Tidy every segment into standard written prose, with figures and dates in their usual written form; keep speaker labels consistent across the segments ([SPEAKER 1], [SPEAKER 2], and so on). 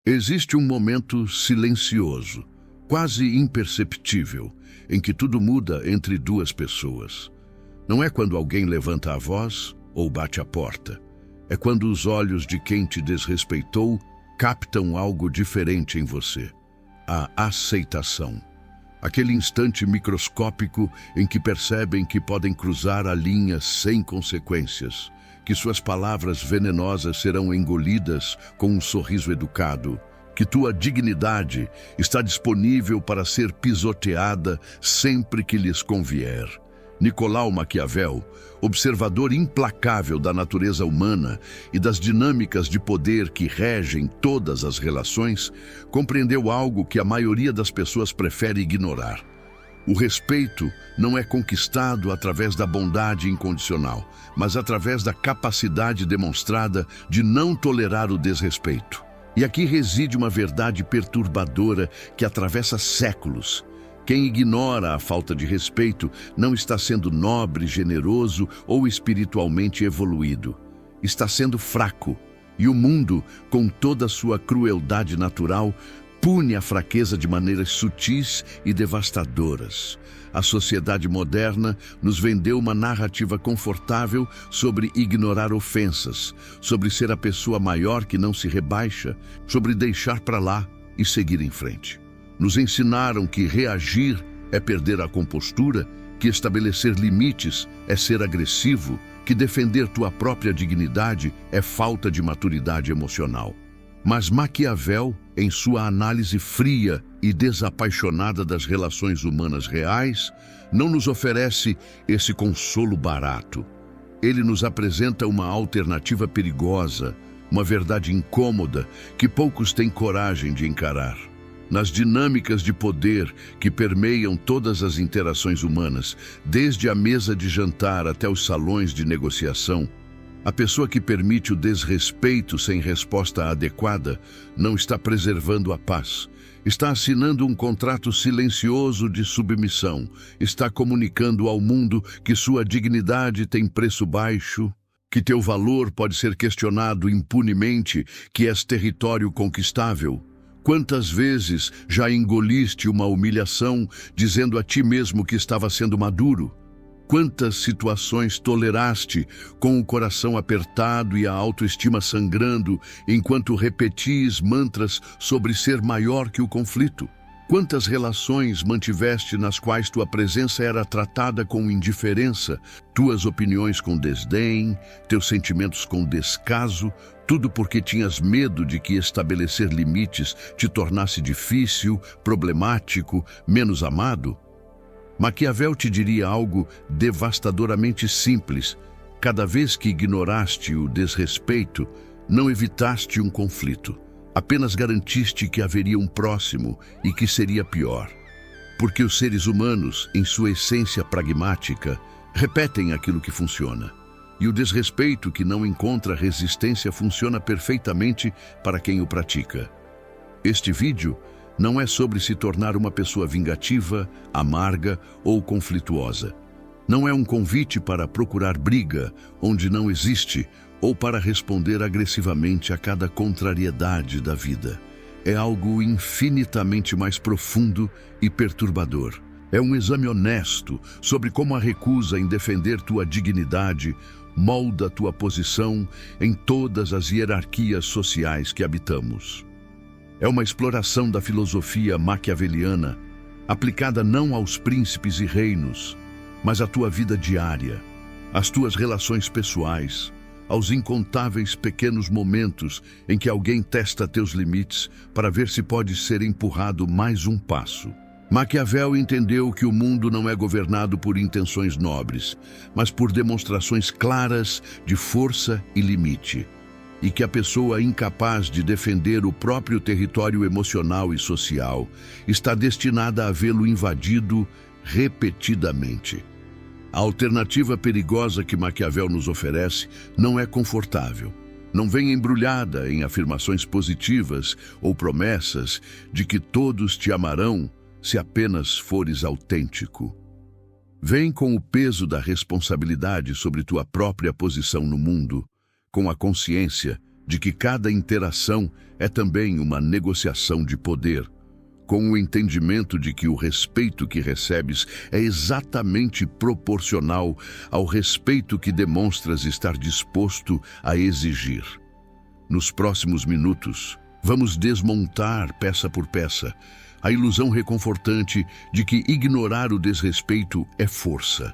[SPEAKER 1] Existe um momento silencioso, quase imperceptível, em que tudo muda entre duas pessoas. Não é quando alguém levanta a voz ou bate a porta. É quando os olhos de quem te desrespeitou captam algo diferente em você. A aceitação. Aquele instante microscópico em que percebem que podem cruzar a linha sem consequências, que suas palavras venenosas serão engolidas com um sorriso educado, que tua dignidade está disponível para ser pisoteada sempre que lhes convier. Nicolau Maquiavel, observador implacável da natureza humana e das dinâmicas de poder que regem todas as relações, compreendeu algo que a maioria das pessoas prefere ignorar. O respeito não é conquistado através da bondade incondicional, mas através da capacidade demonstrada de não tolerar o desrespeito. E aqui reside uma verdade perturbadora que atravessa séculos. Quem ignora a falta de respeito não está sendo nobre, generoso ou espiritualmente evoluído. Está sendo fraco. E o mundo, com toda a sua crueldade natural, pune a fraqueza de maneiras sutis e devastadoras. A sociedade moderna nos vendeu uma narrativa confortável sobre ignorar ofensas, sobre ser a pessoa maior que não se rebaixa, sobre deixar para lá e seguir em frente. Nos ensinaram que reagir é perder a compostura, que estabelecer limites é ser agressivo, que defender tua própria dignidade é falta de maturidade emocional. Mas Maquiavel, em sua análise fria e desapaixonada das relações humanas reais, não nos oferece esse consolo barato. Ele nos apresenta uma alternativa perigosa, uma verdade incômoda que poucos têm coragem de encarar. Nas dinâmicas de poder que permeiam todas as interações humanas, desde a mesa de jantar até os salões de negociação, a pessoa que permite o desrespeito sem resposta adequada não está preservando a paz. Está assinando um contrato silencioso de submissão. Está comunicando ao mundo que sua dignidade tem preço baixo, que teu valor pode ser questionado impunemente, que és território conquistável. Quantas vezes já engoliste uma humilhação dizendo a ti mesmo que estava sendo maduro? Quantas situações toleraste com o coração apertado e a autoestima sangrando enquanto repetis mantras sobre ser maior que o conflito? Quantas relações mantiveste nas quais tua presença era tratada com indiferença, tuas opiniões com desdém, teus sentimentos com descaso, tudo porque tinhas medo de que estabelecer limites te tornasse difícil, problemático, menos amado? Maquiavel te diria algo devastadoramente simples. Cada vez que ignoraste o desrespeito, não evitaste um conflito. Apenas garantiste que haveria um próximo e que seria pior. Porque os seres humanos, em sua essência pragmática, repetem aquilo que funciona. E o desrespeito que não encontra resistência funciona perfeitamente para quem o pratica. Este vídeo não é sobre se tornar uma pessoa vingativa, amarga ou conflituosa. Não é um convite para procurar briga onde não existe ou para responder agressivamente a cada contrariedade da vida. É algo infinitamente mais profundo e perturbador. É um exame honesto sobre como a recusa em defender tua dignidade molda tua posição em todas as hierarquias sociais que habitamos. É uma exploração da filosofia maquiaveliana, aplicada não aos príncipes e reinos, mas à tua vida diária, às tuas relações pessoais, aos incontáveis pequenos momentos em que alguém testa teus limites para ver se pode ser empurrado mais um passo. Maquiavel entendeu que o mundo não é governado por intenções nobres, mas por demonstrações claras de força e limite. E que a pessoa incapaz de defender o próprio território emocional e social está destinada a vê-lo invadido repetidamente. A alternativa perigosa que Maquiavel nos oferece não é confortável. Não vem embrulhada em afirmações positivas ou promessas de que todos te amarão se apenas fores autêntico. Vem com o peso da responsabilidade sobre tua própria posição no mundo, com a consciência de que cada interação é também uma negociação de poder, com o entendimento de que o respeito que recebes é exatamente proporcional ao respeito que demonstras estar disposto a exigir. Nos próximos minutos, vamos desmontar, peça por peça, a ilusão reconfortante de que ignorar o desrespeito é força.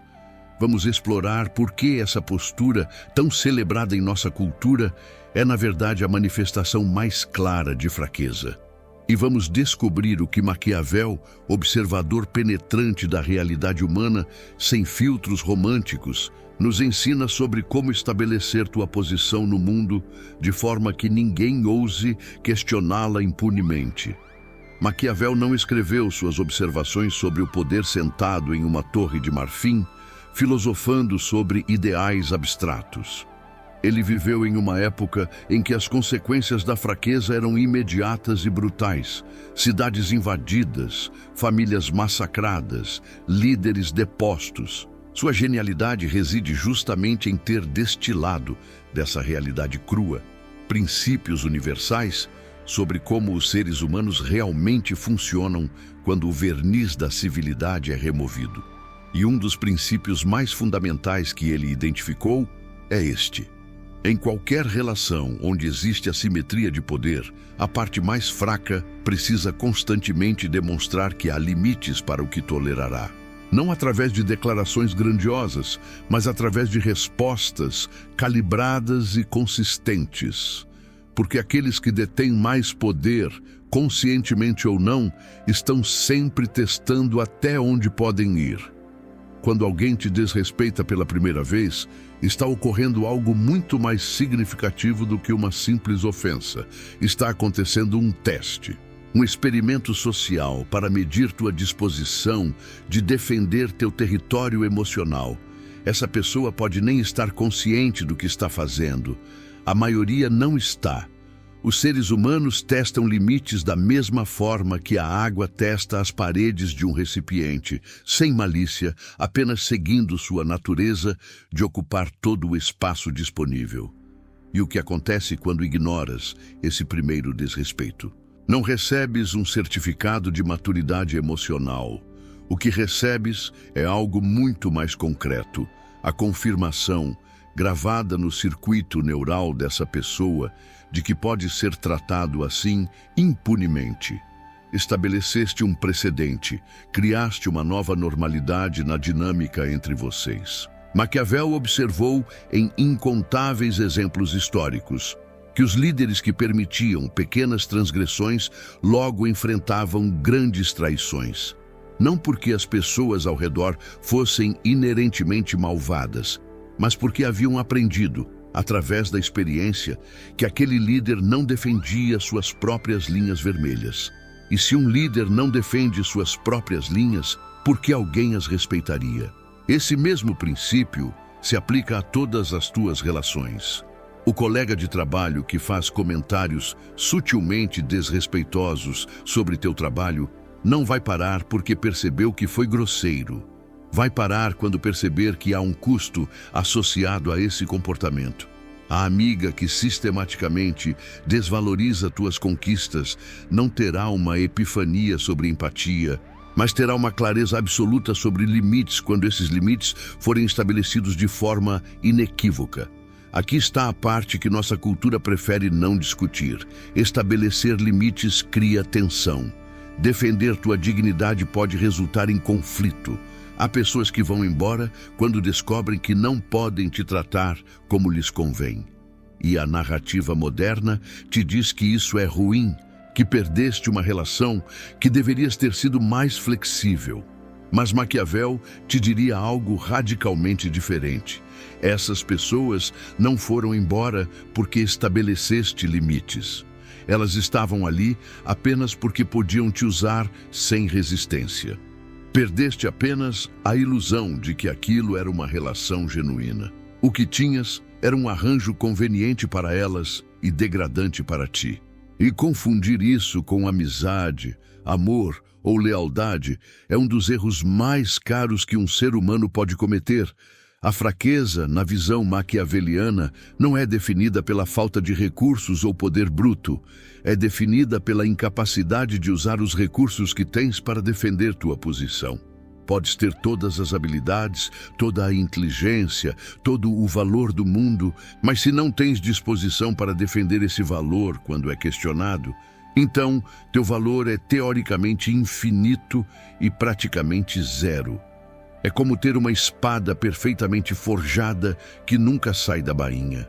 [SPEAKER 1] Vamos explorar por que essa postura, tão celebrada em nossa cultura, é na verdade a manifestação mais clara de fraqueza. E vamos descobrir o que Maquiavel, observador penetrante da realidade humana, sem filtros românticos, nos ensina sobre como estabelecer tua posição no mundo de forma que ninguém ouse questioná-la impunemente. Maquiavel não escreveu suas observações sobre o poder sentado em uma torre de marfim, filosofando sobre ideais abstratos. Ele viveu em uma época em que as consequências da fraqueza eram imediatas e brutais. Cidades invadidas, famílias massacradas, líderes depostos. Sua genialidade reside justamente em ter destilado dessa realidade crua princípios universais sobre como os seres humanos realmente funcionam quando o verniz da civilidade é removido. E um dos princípios mais fundamentais que ele identificou é este: em qualquer relação onde existe assimetria de poder, a parte mais fraca precisa constantemente demonstrar que há limites para o que tolerará. Não através de declarações grandiosas, mas através de respostas calibradas e consistentes. Porque aqueles que detêm mais poder, conscientemente ou não, estão sempre testando até onde podem ir. Quando alguém te desrespeita pela primeira vez, está ocorrendo algo muito mais significativo do que uma simples ofensa. Está acontecendo um teste, um experimento social para medir tua disposição de defender teu território emocional. Essa pessoa pode nem estar consciente do que está fazendo. A maioria não está. Os seres humanos testam limites da mesma forma que a água testa as paredes de um recipiente, sem malícia, apenas seguindo sua natureza de ocupar todo o espaço disponível. E o que acontece quando ignoras esse primeiro desrespeito? Não recebes um certificado de maturidade emocional. O que recebes é algo muito mais concreto, a confirmação, gravada no circuito neural dessa pessoa, de que pode ser tratado assim impunemente. Estabeleceste um precedente, criaste uma nova normalidade na dinâmica entre vocês. Maquiavel observou em incontáveis exemplos históricos que os líderes que permitiam pequenas transgressões logo enfrentavam grandes traições. Não porque as pessoas ao redor fossem inerentemente malvadas, mas porque haviam aprendido, através da experiência, que aquele líder não defendia suas próprias linhas vermelhas. E se um líder não defende suas próprias linhas, por que alguém as respeitaria? Esse mesmo princípio se aplica a todas as tuas relações. O colega de trabalho que faz comentários sutilmente desrespeitosos sobre teu trabalho não vai parar porque percebeu que foi grosseiro. Vai parar quando perceber que há um custo associado a esse comportamento. A amiga que sistematicamente desvaloriza tuas conquistas não terá uma epifania sobre empatia, mas terá uma clareza absoluta sobre limites quando esses limites forem estabelecidos de forma inequívoca. Aqui está a parte que nossa cultura prefere não discutir. Estabelecer limites cria tensão. Defender tua dignidade pode resultar em conflito. Há pessoas que vão embora quando descobrem que não podem te tratar como lhes convém. E a narrativa moderna te diz que isso é ruim, que perdeste uma relação que deverias ter sido mais flexível. Mas Maquiavel te diria algo radicalmente diferente. Essas pessoas não foram embora porque estabeleceste limites. Elas estavam ali apenas porque podiam te usar sem resistência. Perdeste apenas a ilusão de que aquilo era uma relação genuína. O que tinhas era um arranjo conveniente para elas e degradante para ti. E confundir isso com amizade, amor ou lealdade é um dos erros mais caros que um ser humano pode cometer. A fraqueza, na visão maquiaveliana, não é definida pela falta de recursos ou poder bruto. É definida pela incapacidade de usar os recursos que tens para defender tua posição. Podes ter todas as habilidades, toda a inteligência, todo o valor do mundo, mas se não tens disposição para defender esse valor quando é questionado, então teu valor é teoricamente infinito e praticamente zero. É como ter uma espada perfeitamente forjada que nunca sai da bainha.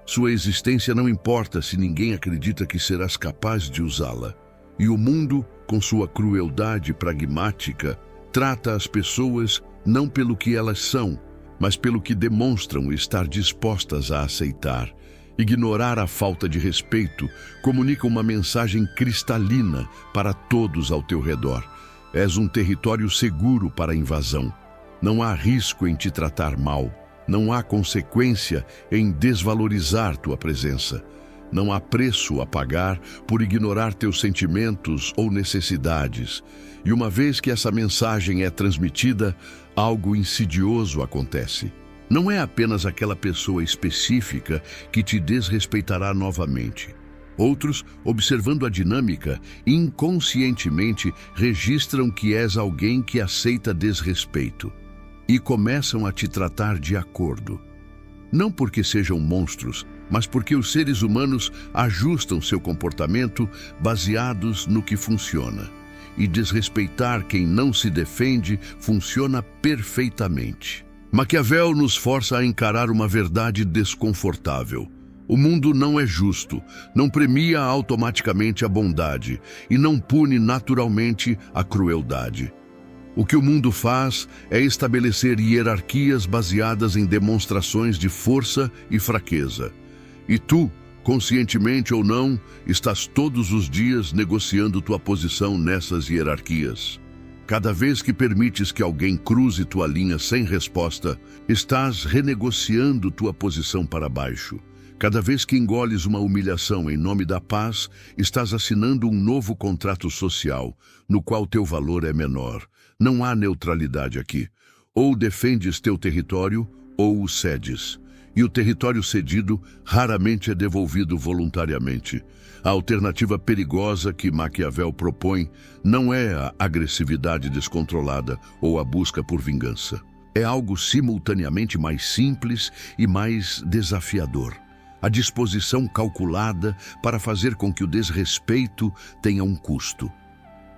[SPEAKER 1] Sua existência não importa se ninguém acredita que serás capaz de usá-la. E o mundo, com sua crueldade pragmática, trata as pessoas não pelo que elas são, mas pelo que demonstram estar dispostas a aceitar. Ignorar a falta de respeito comunica uma mensagem cristalina para todos ao teu redor. És um território seguro para a invasão. Não há risco em te tratar mal. Não há consequência em desvalorizar tua presença. Não há preço a pagar por ignorar teus sentimentos ou necessidades. E uma vez que essa mensagem é transmitida, algo insidioso acontece. Não é apenas aquela pessoa específica que te desrespeitará novamente. Outros, observando a dinâmica, inconscientemente registram que és alguém que aceita desrespeito e começam a te tratar de acordo. Não porque sejam monstros, mas porque os seres humanos ajustam seu comportamento baseados no que funciona. E desrespeitar quem não se defende funciona perfeitamente. Maquiavel nos força a encarar uma verdade desconfortável. O mundo não é justo, não premia automaticamente a bondade e não pune naturalmente a crueldade. O que o mundo faz é estabelecer hierarquias baseadas em demonstrações de força e fraqueza. E tu, conscientemente ou não, estás todos os dias negociando tua posição nessas hierarquias. Cada vez que permites que alguém cruze tua linha sem resposta, estás renegociando tua posição para baixo. Cada vez que engoles uma humilhação em nome da paz, estás assinando um novo contrato social, no qual teu valor é menor. Não há neutralidade aqui. Ou defendes teu território, ou o cedes. E o território cedido raramente é devolvido voluntariamente. A alternativa perigosa que Maquiavel propõe não é a agressividade descontrolada ou a busca por vingança. É algo simultaneamente mais simples e mais desafiador. A disposição calculada para fazer com que o desrespeito tenha um custo.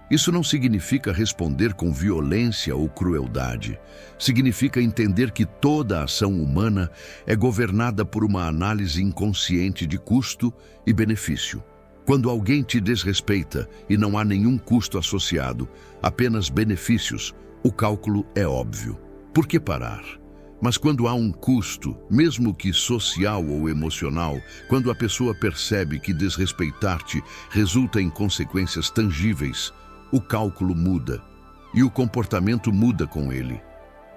[SPEAKER 1] Isso não significa responder com violência ou crueldade. Significa entender que toda ação humana é governada por uma análise inconsciente de custo e benefício. Quando alguém te desrespeita e não há nenhum custo associado, apenas benefícios, o cálculo é óbvio. Por que parar? Mas quando há um custo, mesmo que social ou emocional, quando a pessoa percebe que desrespeitar-te resulta em consequências tangíveis, o cálculo muda e o comportamento muda com ele.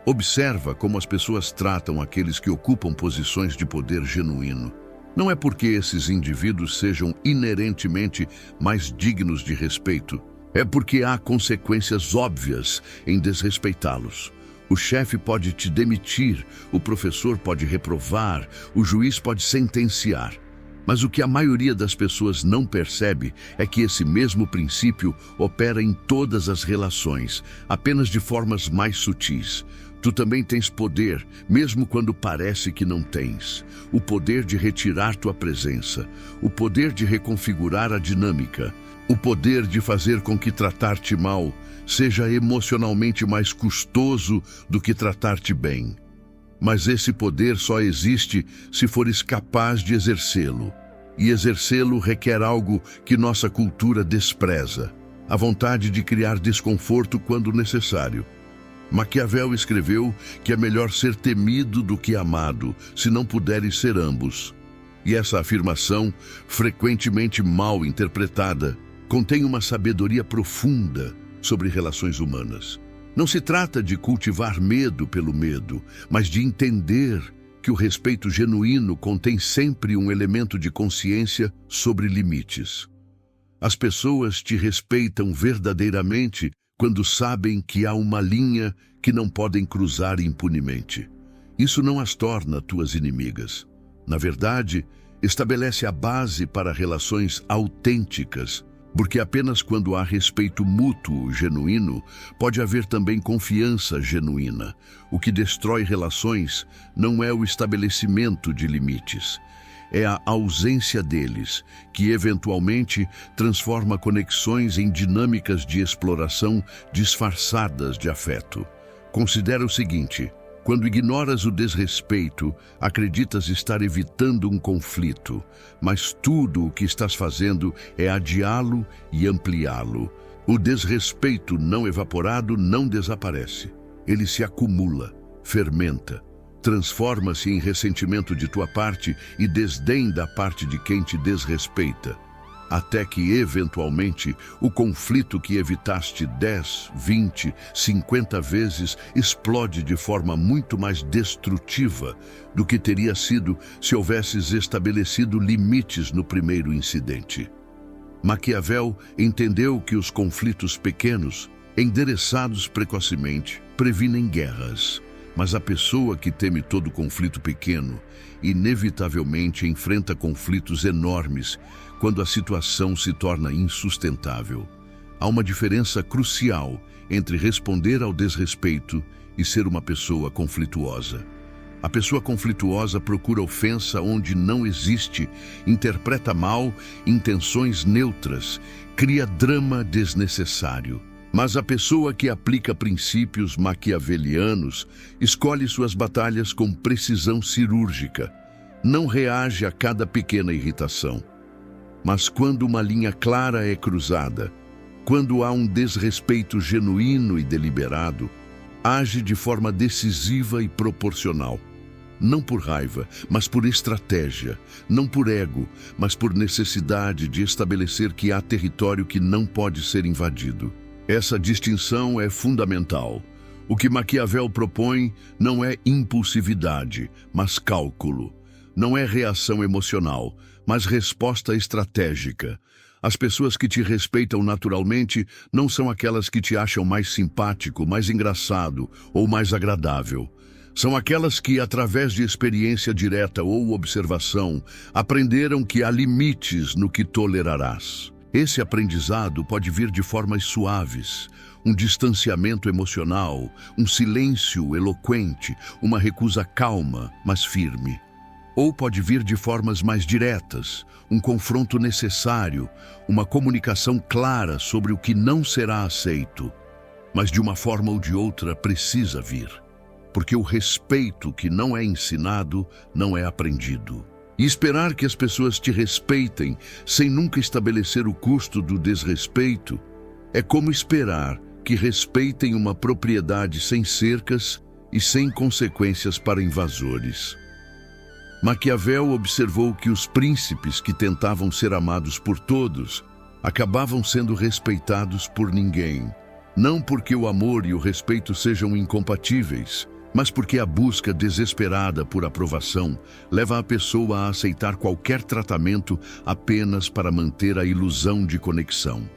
[SPEAKER 1] Observa como as pessoas tratam aqueles que ocupam posições de poder genuíno. Não é porque esses indivíduos sejam inerentemente mais dignos de respeito, é porque há consequências óbvias em desrespeitá-los. O chefe pode te demitir, o professor pode reprovar, o juiz pode sentenciar. Mas o que a maioria das pessoas não percebe é que esse mesmo princípio opera em todas as relações, apenas de formas mais sutis. Tu também tens poder, mesmo quando parece que não tens. O poder de retirar tua presença, o poder de reconfigurar a dinâmica, o poder de fazer com que tratar-te mal seja emocionalmente mais custoso do que tratar-te bem. Mas esse poder só existe se fores capaz de exercê-lo. E exercê-lo requer algo que nossa cultura despreza: a vontade de criar desconforto quando necessário. Maquiavel escreveu que é melhor ser temido do que amado, se não puderes ser ambos. E essa afirmação, frequentemente mal interpretada, contém uma sabedoria profunda sobre relações humanas. Não se trata de cultivar medo pelo medo, mas de entender que o respeito genuíno contém sempre um elemento de consciência sobre limites. As pessoas te respeitam verdadeiramente quando sabem que há uma linha que não podem cruzar impunemente. Isso não as torna tuas inimigas. Na verdade, estabelece a base para relações autênticas, porque apenas quando há respeito mútuo genuíno, pode haver também confiança genuína. O que destrói relações não é o estabelecimento de limites, é a ausência deles, que eventualmente transforma conexões em dinâmicas de exploração disfarçadas de afeto. Considera o seguinte: quando ignoras o desrespeito, acreditas estar evitando um conflito, mas tudo o que estás fazendo é adiá-lo e ampliá-lo. O desrespeito não evaporado não desaparece. Ele se acumula, fermenta, transforma-se em ressentimento de tua parte e desdém da parte de quem te desrespeita, até que, eventualmente, o conflito que evitaste 10, 20, 50 vezes explode de forma muito mais destrutiva do que teria sido se houvesses estabelecido limites no primeiro incidente. Maquiavel entendeu que os conflitos pequenos, endereçados precocemente, previnem guerras. Mas a pessoa que teme todo conflito pequeno, inevitavelmente enfrenta conflitos enormes quando a situação se torna insustentável. Há uma diferença crucial entre responder ao desrespeito e ser uma pessoa conflituosa. A pessoa conflituosa procura ofensa onde não existe, interpreta mal intenções neutras, cria drama desnecessário. Mas a pessoa que aplica princípios maquiavelianos escolhe suas batalhas com precisão cirúrgica. Não reage a cada pequena irritação. Mas quando uma linha clara é cruzada, quando há um desrespeito genuíno e deliberado, age de forma decisiva e proporcional. Não por raiva, mas por estratégia. Não por ego, mas por necessidade de estabelecer que há território que não pode ser invadido. Essa distinção é fundamental. O que Maquiavel propõe não é impulsividade, mas cálculo. Não é reação emocional, mas resposta estratégica. As pessoas que te respeitam naturalmente não são aquelas que te acham mais simpático, mais engraçado ou mais agradável. São aquelas que, através de experiência direta ou observação, aprenderam que há limites no que tolerarás. Esse aprendizado pode vir de formas suaves, um distanciamento emocional, um silêncio eloquente, uma recusa calma, mas firme. Ou pode vir de formas mais diretas, um confronto necessário, uma comunicação clara sobre o que não será aceito. Mas de uma forma ou de outra precisa vir, porque o respeito que não é ensinado não é aprendido. E esperar que as pessoas te respeitem sem nunca estabelecer o custo do desrespeito é como esperar que respeitem uma propriedade sem cercas e sem consequências para invasores. Maquiavel observou que os príncipes que tentavam ser amados por todos acabavam sendo respeitados por ninguém. Não porque o amor e o respeito sejam incompatíveis, mas porque a busca desesperada por aprovação leva a pessoa a aceitar qualquer tratamento apenas para manter a ilusão de conexão.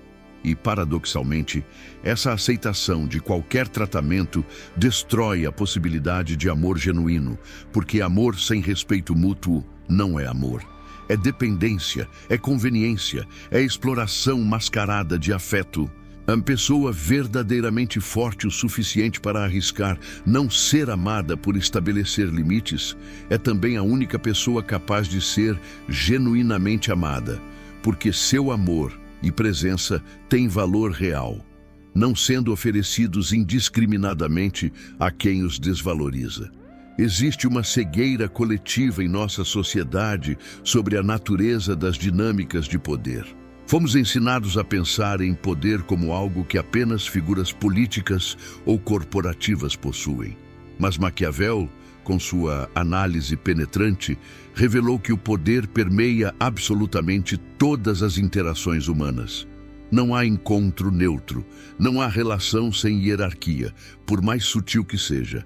[SPEAKER 1] E, paradoxalmente, essa aceitação de qualquer tratamento destrói a possibilidade de amor genuíno, porque amor sem respeito mútuo não é amor. É dependência, é conveniência, é exploração mascarada de afeto. A pessoa verdadeiramente forte o suficiente para arriscar não ser amada por estabelecer limites é também a única pessoa capaz de ser genuinamente amada, porque seu amor e presença têm valor real, não sendo oferecidos indiscriminadamente a quem os desvaloriza. Existe uma cegueira coletiva em nossa sociedade sobre a natureza das dinâmicas de poder. Fomos ensinados a pensar em poder como algo que apenas figuras políticas ou corporativas possuem. Mas Maquiavel, com sua análise penetrante, revelou que o poder permeia absolutamente todas as interações humanas. Não há encontro neutro, não há relação sem hierarquia, por mais sutil que seja.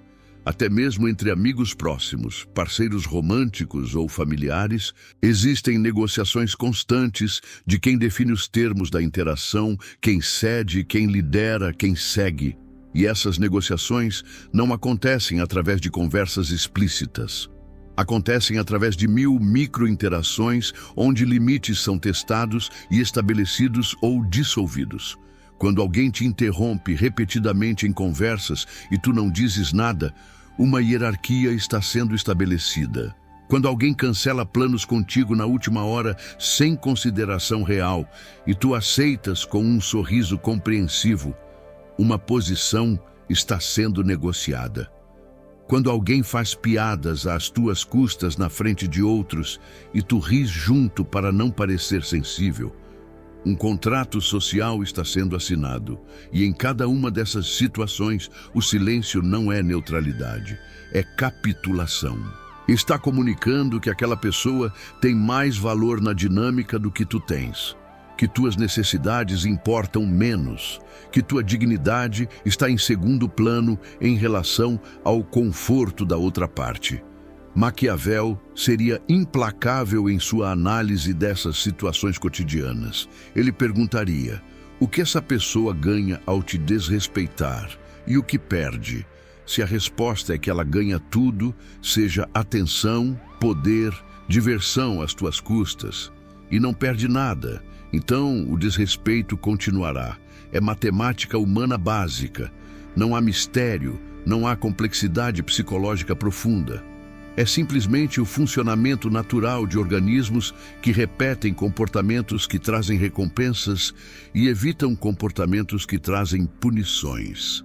[SPEAKER 1] Até mesmo entre amigos próximos, parceiros românticos ou familiares, existem negociações constantes de quem define os termos da interação, quem cede, quem lidera, quem segue. E essas negociações não acontecem através de conversas explícitas. Acontecem através de 1000 microinterações onde limites são testados e estabelecidos ou dissolvidos. Quando alguém te interrompe repetidamente em conversas e tu não dizes nada, uma hierarquia está sendo estabelecida. Quando alguém cancela planos contigo na última hora sem consideração real e tu aceitas com um sorriso compreensivo, uma posição está sendo negociada. Quando alguém faz piadas às tuas custas na frente de outros e tu ris junto para não parecer sensível, um contrato social está sendo assinado. E em cada uma dessas situações, o silêncio não é neutralidade, é capitulação. Está comunicando que aquela pessoa tem mais valor na dinâmica do que tu tens, que tuas necessidades importam menos, que tua dignidade está em segundo plano em relação ao conforto da outra parte. Maquiavel seria implacável em sua análise dessas situações cotidianas. Ele perguntaria: o que essa pessoa ganha ao te desrespeitar e o que perde? Se a resposta é que ela ganha tudo, seja atenção, poder, diversão às tuas custas, e não perde nada, então o desrespeito continuará. É matemática humana básica. Não há mistério, não há complexidade psicológica profunda. É simplesmente o funcionamento natural de organismos que repetem comportamentos que trazem recompensas e evitam comportamentos que trazem punições.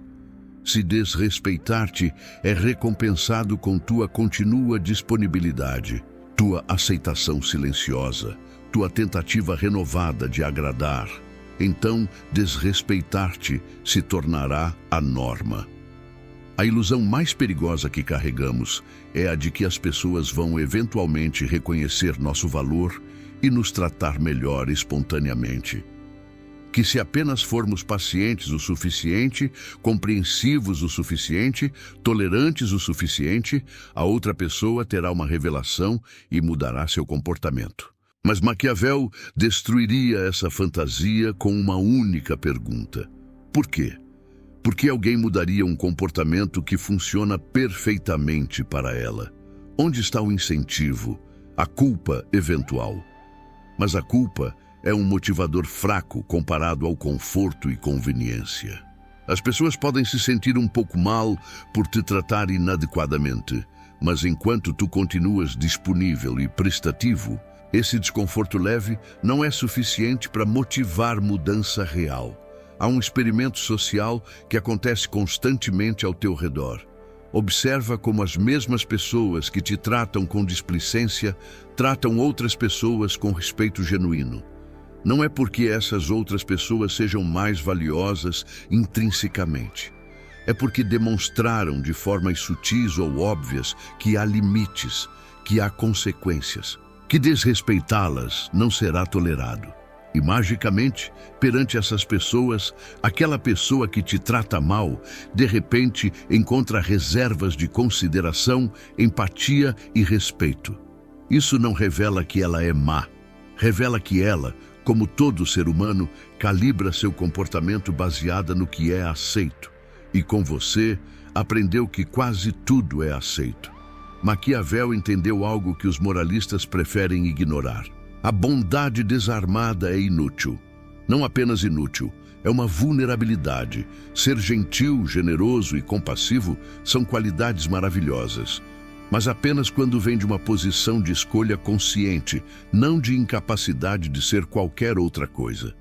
[SPEAKER 1] Se desrespeitar-te é recompensado com tua contínua disponibilidade, tua aceitação silenciosa, tua tentativa renovada de agradar, então desrespeitar-te se tornará a norma. A ilusão mais perigosa que carregamos é a de que as pessoas vão eventualmente reconhecer nosso valor e nos tratar melhor espontaneamente. Que se apenas formos pacientes o suficiente, compreensivos o suficiente, tolerantes o suficiente, a outra pessoa terá uma revelação e mudará seu comportamento. Mas Maquiavel destruiria essa fantasia com uma única pergunta: por quê? Por que alguém mudaria um comportamento que funciona perfeitamente para ela? Onde está o incentivo, a culpa eventual? Mas a culpa é um motivador fraco comparado ao conforto e conveniência. As pessoas podem se sentir um pouco mal por te tratar inadequadamente, mas enquanto tu continuas disponível e prestativo, esse desconforto leve não é suficiente para motivar mudança real. Há um experimento social que acontece constantemente ao teu redor. Observa como as mesmas pessoas que te tratam com displicência tratam outras pessoas com respeito genuíno. Não é porque essas outras pessoas sejam mais valiosas intrinsecamente. É porque demonstraram de formas sutis ou óbvias que há limites, que há consequências, que desrespeitá-las não será tolerado. E magicamente, perante essas pessoas, aquela pessoa que te trata mal, de repente encontra reservas de consideração, empatia e respeito. Isso não revela que ela é má. Revela que ela, como todo ser humano, calibra seu comportamento baseada no que é aceito. E com você, aprendeu que quase tudo é aceito. Maquiavel entendeu algo que os moralistas preferem ignorar. A bondade desarmada é inútil. Não apenas inútil, é uma vulnerabilidade. Ser gentil, generoso e compassivo são qualidades maravilhosas, mas apenas quando vem de uma posição de escolha consciente, não de incapacidade de ser qualquer outra coisa.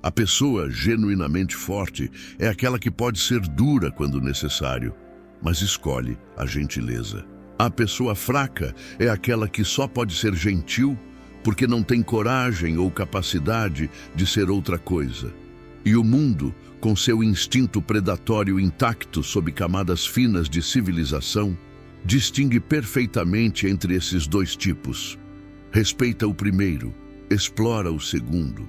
[SPEAKER 1] A pessoa genuinamente forte é aquela que pode ser dura quando necessário, mas escolhe a gentileza. A pessoa fraca é aquela que só pode ser gentil porque não tem coragem ou capacidade de ser outra coisa. E o mundo, com seu instinto predatório intacto sob camadas finas de civilização, distingue perfeitamente entre esses dois tipos. Respeita o primeiro, explora o segundo.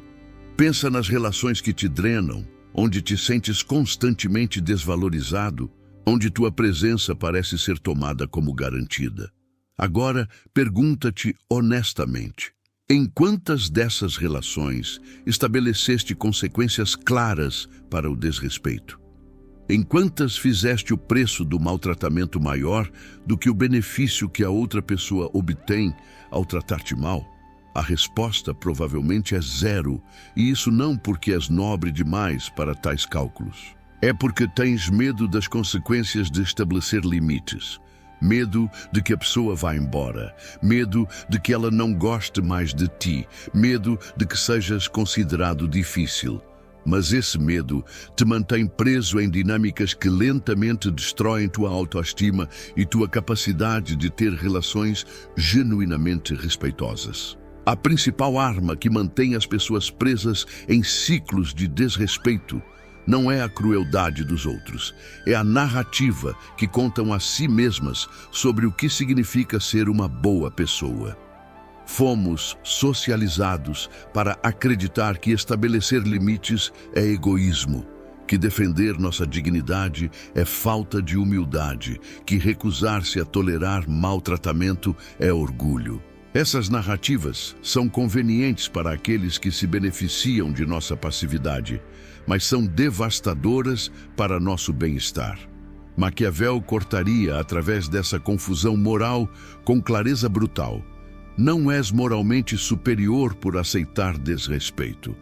[SPEAKER 1] Pensa nas relações que te drenam, onde te sentes constantemente desvalorizado, onde tua presença parece ser tomada como garantida. Agora, pergunta-te honestamente: em quantas dessas relações estabeleceste consequências claras para o desrespeito? Em quantas fizeste o preço do maltratamento maior do que o benefício que a outra pessoa obtém ao tratar-te mal? A resposta provavelmente é zero, e isso não porque és nobre demais para tais cálculos. É porque tens medo das consequências de estabelecer limites. Medo de que a pessoa vá embora, medo de que ela não goste mais de ti, medo de que sejas considerado difícil. Mas esse medo te mantém preso em dinâmicas que lentamente destroem tua autoestima e tua capacidade de ter relações genuinamente respeitosas. A principal arma que mantém as pessoas presas em ciclos de desrespeito não é a crueldade dos outros, é a narrativa que contam a si mesmas sobre o que significa ser uma boa pessoa. Fomos socializados para acreditar que estabelecer limites é egoísmo, que defender nossa dignidade é falta de humildade, que recusar-se a tolerar maltratamento é orgulho. Essas narrativas são convenientes para aqueles que se beneficiam de nossa passividade, mas são devastadoras para nosso bem-estar. Maquiavel cortaria, através dessa confusão moral, com clareza brutal: não és moralmente superior por aceitar desrespeito.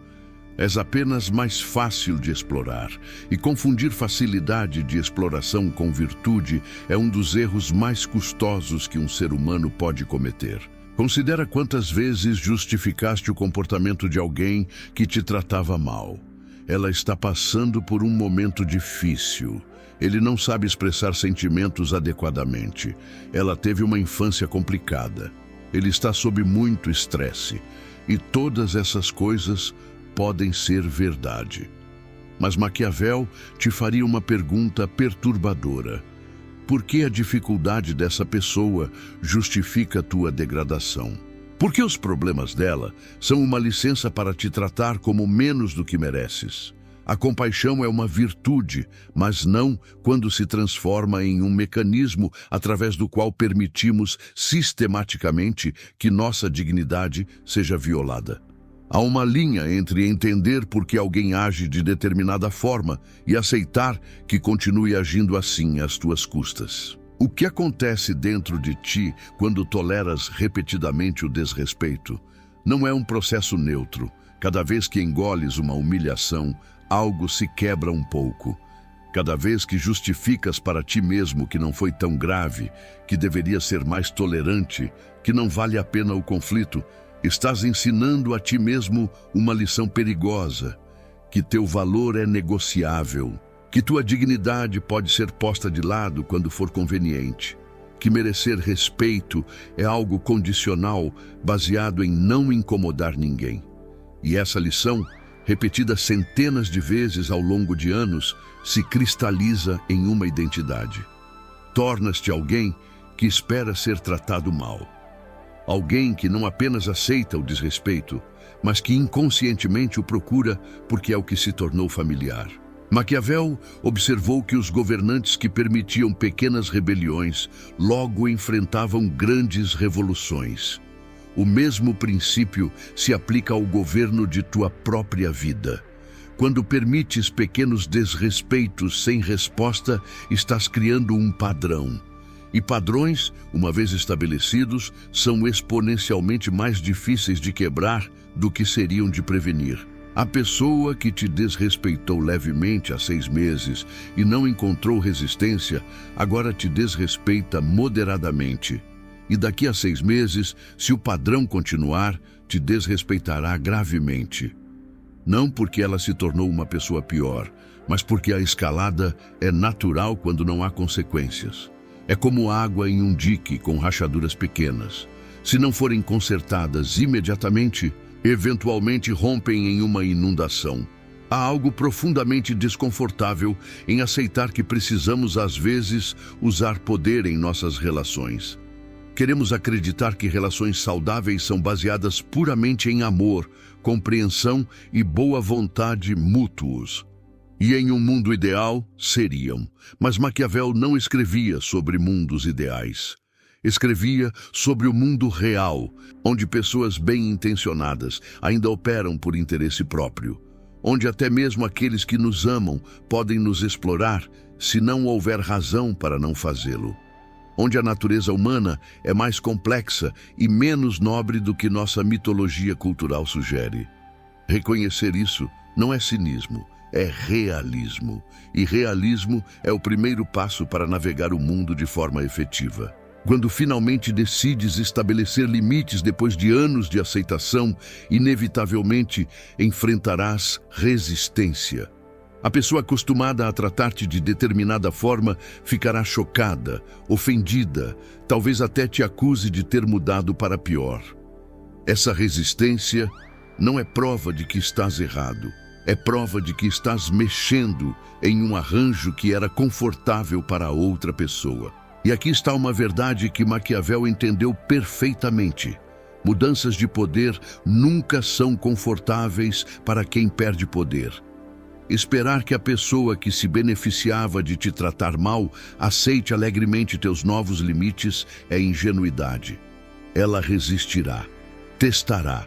[SPEAKER 1] És apenas mais fácil de explorar, e confundir facilidade de exploração com virtude é um dos erros mais custosos que um ser humano pode cometer. Considera quantas vezes justificaste o comportamento de alguém que te tratava mal. Ela está passando por um momento difícil. Ele não sabe expressar sentimentos adequadamente. Ela teve uma infância complicada. Ele está sob muito estresse. E todas essas coisas podem ser verdade. Mas Maquiavel te faria uma pergunta perturbadora: por que a dificuldade dessa pessoa justifica tua degradação? Por que os problemas dela são uma licença para te tratar como menos do que mereces? A compaixão é uma virtude, mas não quando se transforma em um mecanismo através do qual permitimos sistematicamente que nossa dignidade seja violada. Há uma linha entre entender por que alguém age de determinada forma e aceitar que continue agindo assim às tuas custas. O que acontece dentro de ti quando toleras repetidamente o desrespeito não é um processo neutro. Cada vez que engoles uma humilhação, algo se quebra um pouco. Cada vez que justificas para ti mesmo que não foi tão grave, que deveria ser mais tolerante, que não vale a pena o conflito, estás ensinando a ti mesmo uma lição perigosa: que teu valor é negociável, que tua dignidade pode ser posta de lado quando for conveniente, que merecer respeito é algo condicional, baseado em não incomodar ninguém. E essa lição, repetida centenas de vezes ao longo de anos, se cristaliza em uma identidade. Tornas-te alguém que espera ser tratado mal. Alguém que não apenas aceita o desrespeito, mas que inconscientemente o procura porque é o que se tornou familiar. Maquiavel observou que os governantes que permitiam pequenas rebeliões logo enfrentavam grandes revoluções. O mesmo princípio se aplica ao governo de tua própria vida. Quando permites pequenos desrespeitos sem resposta, estás criando um padrão. E padrões, uma vez estabelecidos, são exponencialmente mais difíceis de quebrar do que seriam de prevenir. A pessoa que te desrespeitou levemente há 6 meses e não encontrou resistência, agora te desrespeita moderadamente. E daqui a 6 meses, se o padrão continuar, te desrespeitará gravemente. Não porque ela se tornou uma pessoa pior, mas porque a escalada é natural quando não há consequências. É como água em um dique com rachaduras pequenas. Se não forem consertadas imediatamente, eventualmente rompem em uma inundação. Há algo profundamente desconfortável em aceitar que precisamos, às vezes, usar poder em nossas relações. Queremos acreditar que relações saudáveis são baseadas puramente em amor, compreensão e boa vontade mútuos. E em um mundo ideal, seriam. Mas Maquiavel não escrevia sobre mundos ideais. Escrevia sobre o mundo real, onde pessoas bem-intencionadas ainda operam por interesse próprio. onde até mesmo aqueles que nos amam podem nos explorar se não houver razão para não fazê-lo. Onde a natureza humana é mais complexa e menos nobre do que nossa mitologia cultural sugere. Reconhecer isso não é cinismo, é realismo. E realismo é o primeiro passo para navegar o mundo de forma efetiva. Quando finalmente decides estabelecer limites depois de anos de aceitação, inevitavelmente enfrentarás resistência. A pessoa acostumada a tratar-te de determinada forma ficará chocada, ofendida, talvez até te acuse de ter mudado para pior. Essa resistência não é prova de que estás errado, é prova de que estás mexendo em um arranjo que era confortável para a outra pessoa. E aqui está uma verdade que Maquiavel entendeu perfeitamente. Mudanças de poder nunca são confortáveis para quem perde poder. Esperar que a pessoa que se beneficiava de te tratar mal aceite alegremente teus novos limites é ingenuidade. Ela resistirá, testará,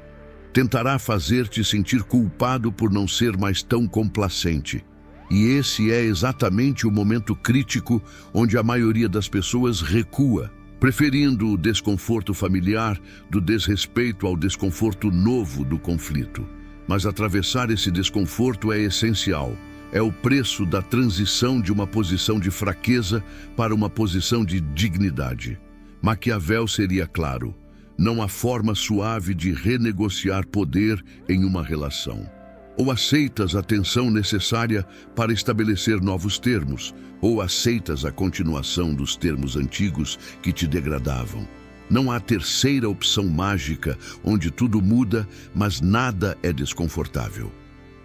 [SPEAKER 1] tentará fazer-te sentir culpado por não ser mais tão complacente. E esse é exatamente o momento crítico onde a maioria das pessoas recua, preferindo o desconforto familiar do desrespeito ao desconforto novo do conflito. Mas atravessar esse desconforto é essencial. É o preço da transição de uma posição de fraqueza para uma posição de dignidade. Maquiavel seria claro: não há forma suave de renegociar poder em uma relação. Ou aceitas a tensão necessária para estabelecer novos termos, ou aceitas a continuação dos termos antigos que te degradavam. Não há terceira opção mágica onde tudo muda, mas nada é desconfortável.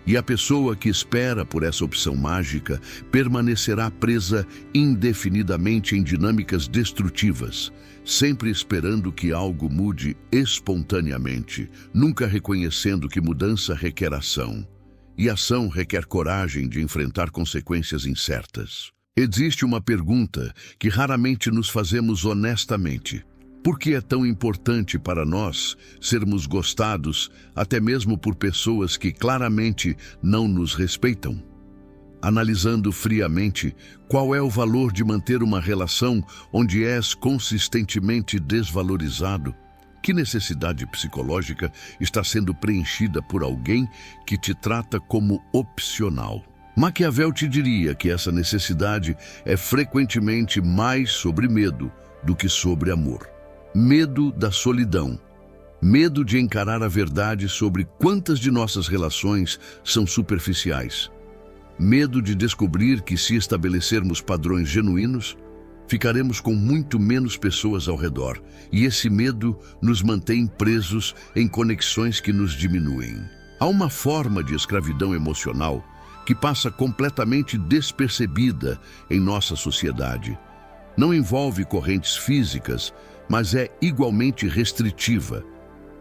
[SPEAKER 1] E a pessoa que espera por essa opção mágica permanecerá presa indefinidamente em dinâmicas destrutivas, sempre esperando que algo mude espontaneamente, nunca reconhecendo que mudança requer ação. E ação requer coragem de enfrentar consequências incertas. Existe uma pergunta que raramente nos fazemos honestamente. Por que é tão importante para nós sermos gostados, até mesmo por pessoas que claramente não nos respeitam? Analisando friamente, qual é o valor de manter uma relação onde és consistentemente desvalorizado? Que necessidade psicológica está sendo preenchida por alguém que te trata como opcional? Maquiavel te diria que essa necessidade é frequentemente mais sobre medo do que sobre amor. Medo da solidão. Medo de encarar a verdade sobre quantas de nossas relações são superficiais. Medo de descobrir que, se estabelecermos padrões genuínos, ficaremos com muito menos pessoas ao redor, e esse medo nos mantém presos em conexões que nos diminuem. Há uma forma de escravidão emocional que passa completamente despercebida em nossa sociedade. Não envolve correntes físicas, mas é igualmente restritiva.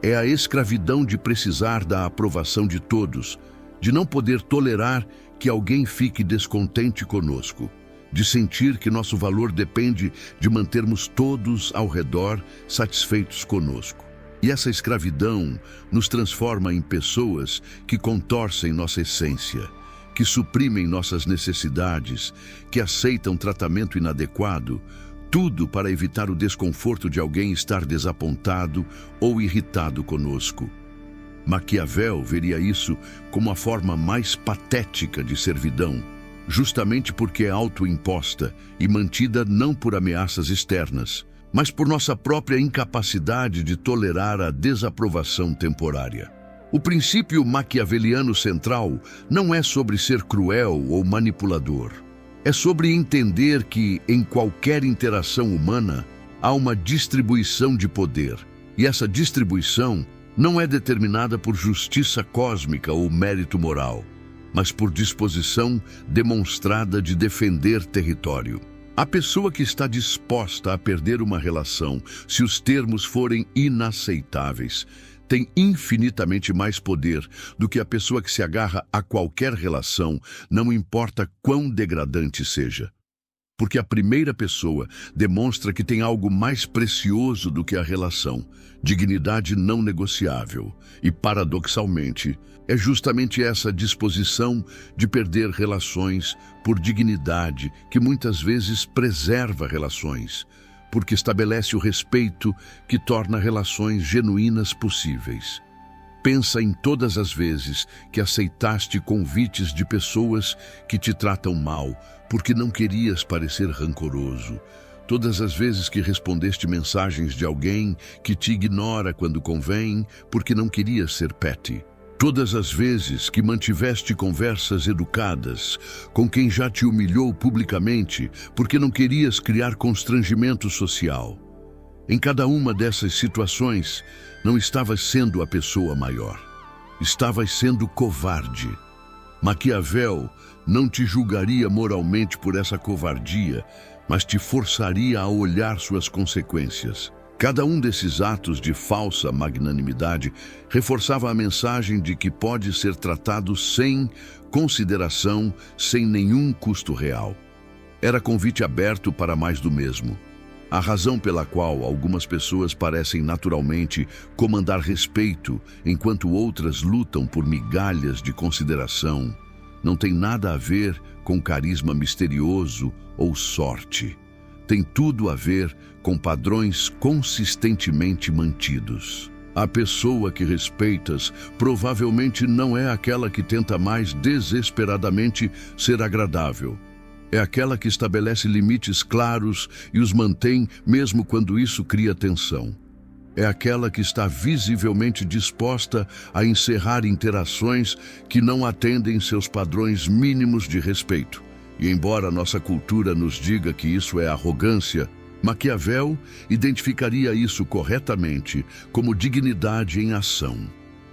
[SPEAKER 1] É a escravidão de precisar da aprovação de todos, de não poder tolerar que alguém fique descontente conosco, de sentir que nosso valor depende de mantermos todos ao redor satisfeitos conosco. E essa escravidão nos transforma em pessoas que contorcem nossa essência, que suprimem nossas necessidades, que aceitam tratamento inadequado, tudo para evitar o desconforto de alguém estar desapontado ou irritado conosco. Maquiavel veria isso como a forma mais patética de servidão, justamente porque é autoimposta e mantida não por ameaças externas, mas por nossa própria incapacidade de tolerar a desaprovação temporária. O princípio maquiaveliano central não é sobre ser cruel ou manipulador. É sobre entender que, em qualquer interação humana, há uma distribuição de poder, e essa distribuição não é determinada por justiça cósmica ou mérito moral, mas por disposição demonstrada de defender território. A pessoa que está disposta a perder uma relação, se os termos forem inaceitáveis, tem infinitamente mais poder do que a pessoa que se agarra a qualquer relação, não importa quão degradante seja. porque a primeira pessoa demonstra que tem algo mais precioso do que a relação, dignidade não negociável. E, paradoxalmente, é justamente essa disposição de perder relações por dignidade que muitas vezes preserva relações, porque estabelece o respeito que torna relações genuínas possíveis. Pensa em todas as vezes que aceitaste convites de pessoas que te tratam mal, porque não querias parecer rancoroso. Todas as vezes que respondeste mensagens de alguém que te ignora quando convém, porque não querias ser petty. Todas as vezes que mantiveste conversas educadas com quem já te humilhou publicamente, porque não querias criar constrangimento social. Em cada uma dessas situações, não estavas sendo a pessoa maior. Estavas sendo covarde. Maquiavel não te julgaria moralmente por essa covardia, mas te forçaria a olhar suas consequências. Cada um desses atos de falsa magnanimidade reforçava a mensagem de que pode ser tratado sem consideração, sem nenhum custo real. Era convite aberto para mais do mesmo. A razão pela qual algumas pessoas parecem naturalmente comandar respeito, enquanto outras lutam por migalhas de consideração, não tem nada a ver com carisma misterioso ou sorte. Tem tudo a ver com padrões consistentemente mantidos. A pessoa que respeitas provavelmente não é aquela que tenta mais desesperadamente ser agradável. É aquela que estabelece limites claros e os mantém mesmo quando isso cria tensão. É aquela que está visivelmente disposta a encerrar interações que não atendem seus padrões mínimos de respeito. E embora nossa cultura nos diga que isso é arrogância, Maquiavel identificaria isso corretamente como dignidade em ação.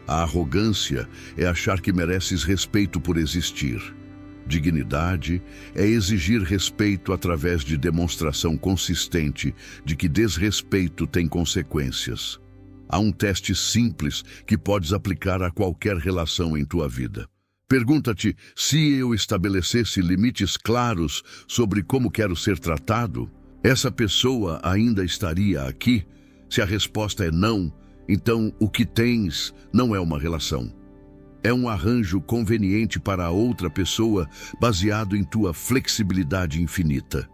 [SPEAKER 1] A arrogância é achar que mereces respeito por existir. Dignidade é exigir respeito através de demonstração consistente de que desrespeito tem consequências. Há um teste simples que podes aplicar a qualquer relação em tua vida. Pergunta-te: se eu estabelecesse limites claros sobre como quero ser tratado, essa pessoa ainda estaria aqui? Se a resposta é não, então o que tens não é uma relação. É um arranjo conveniente para a outra pessoa, baseado em tua flexibilidade infinita.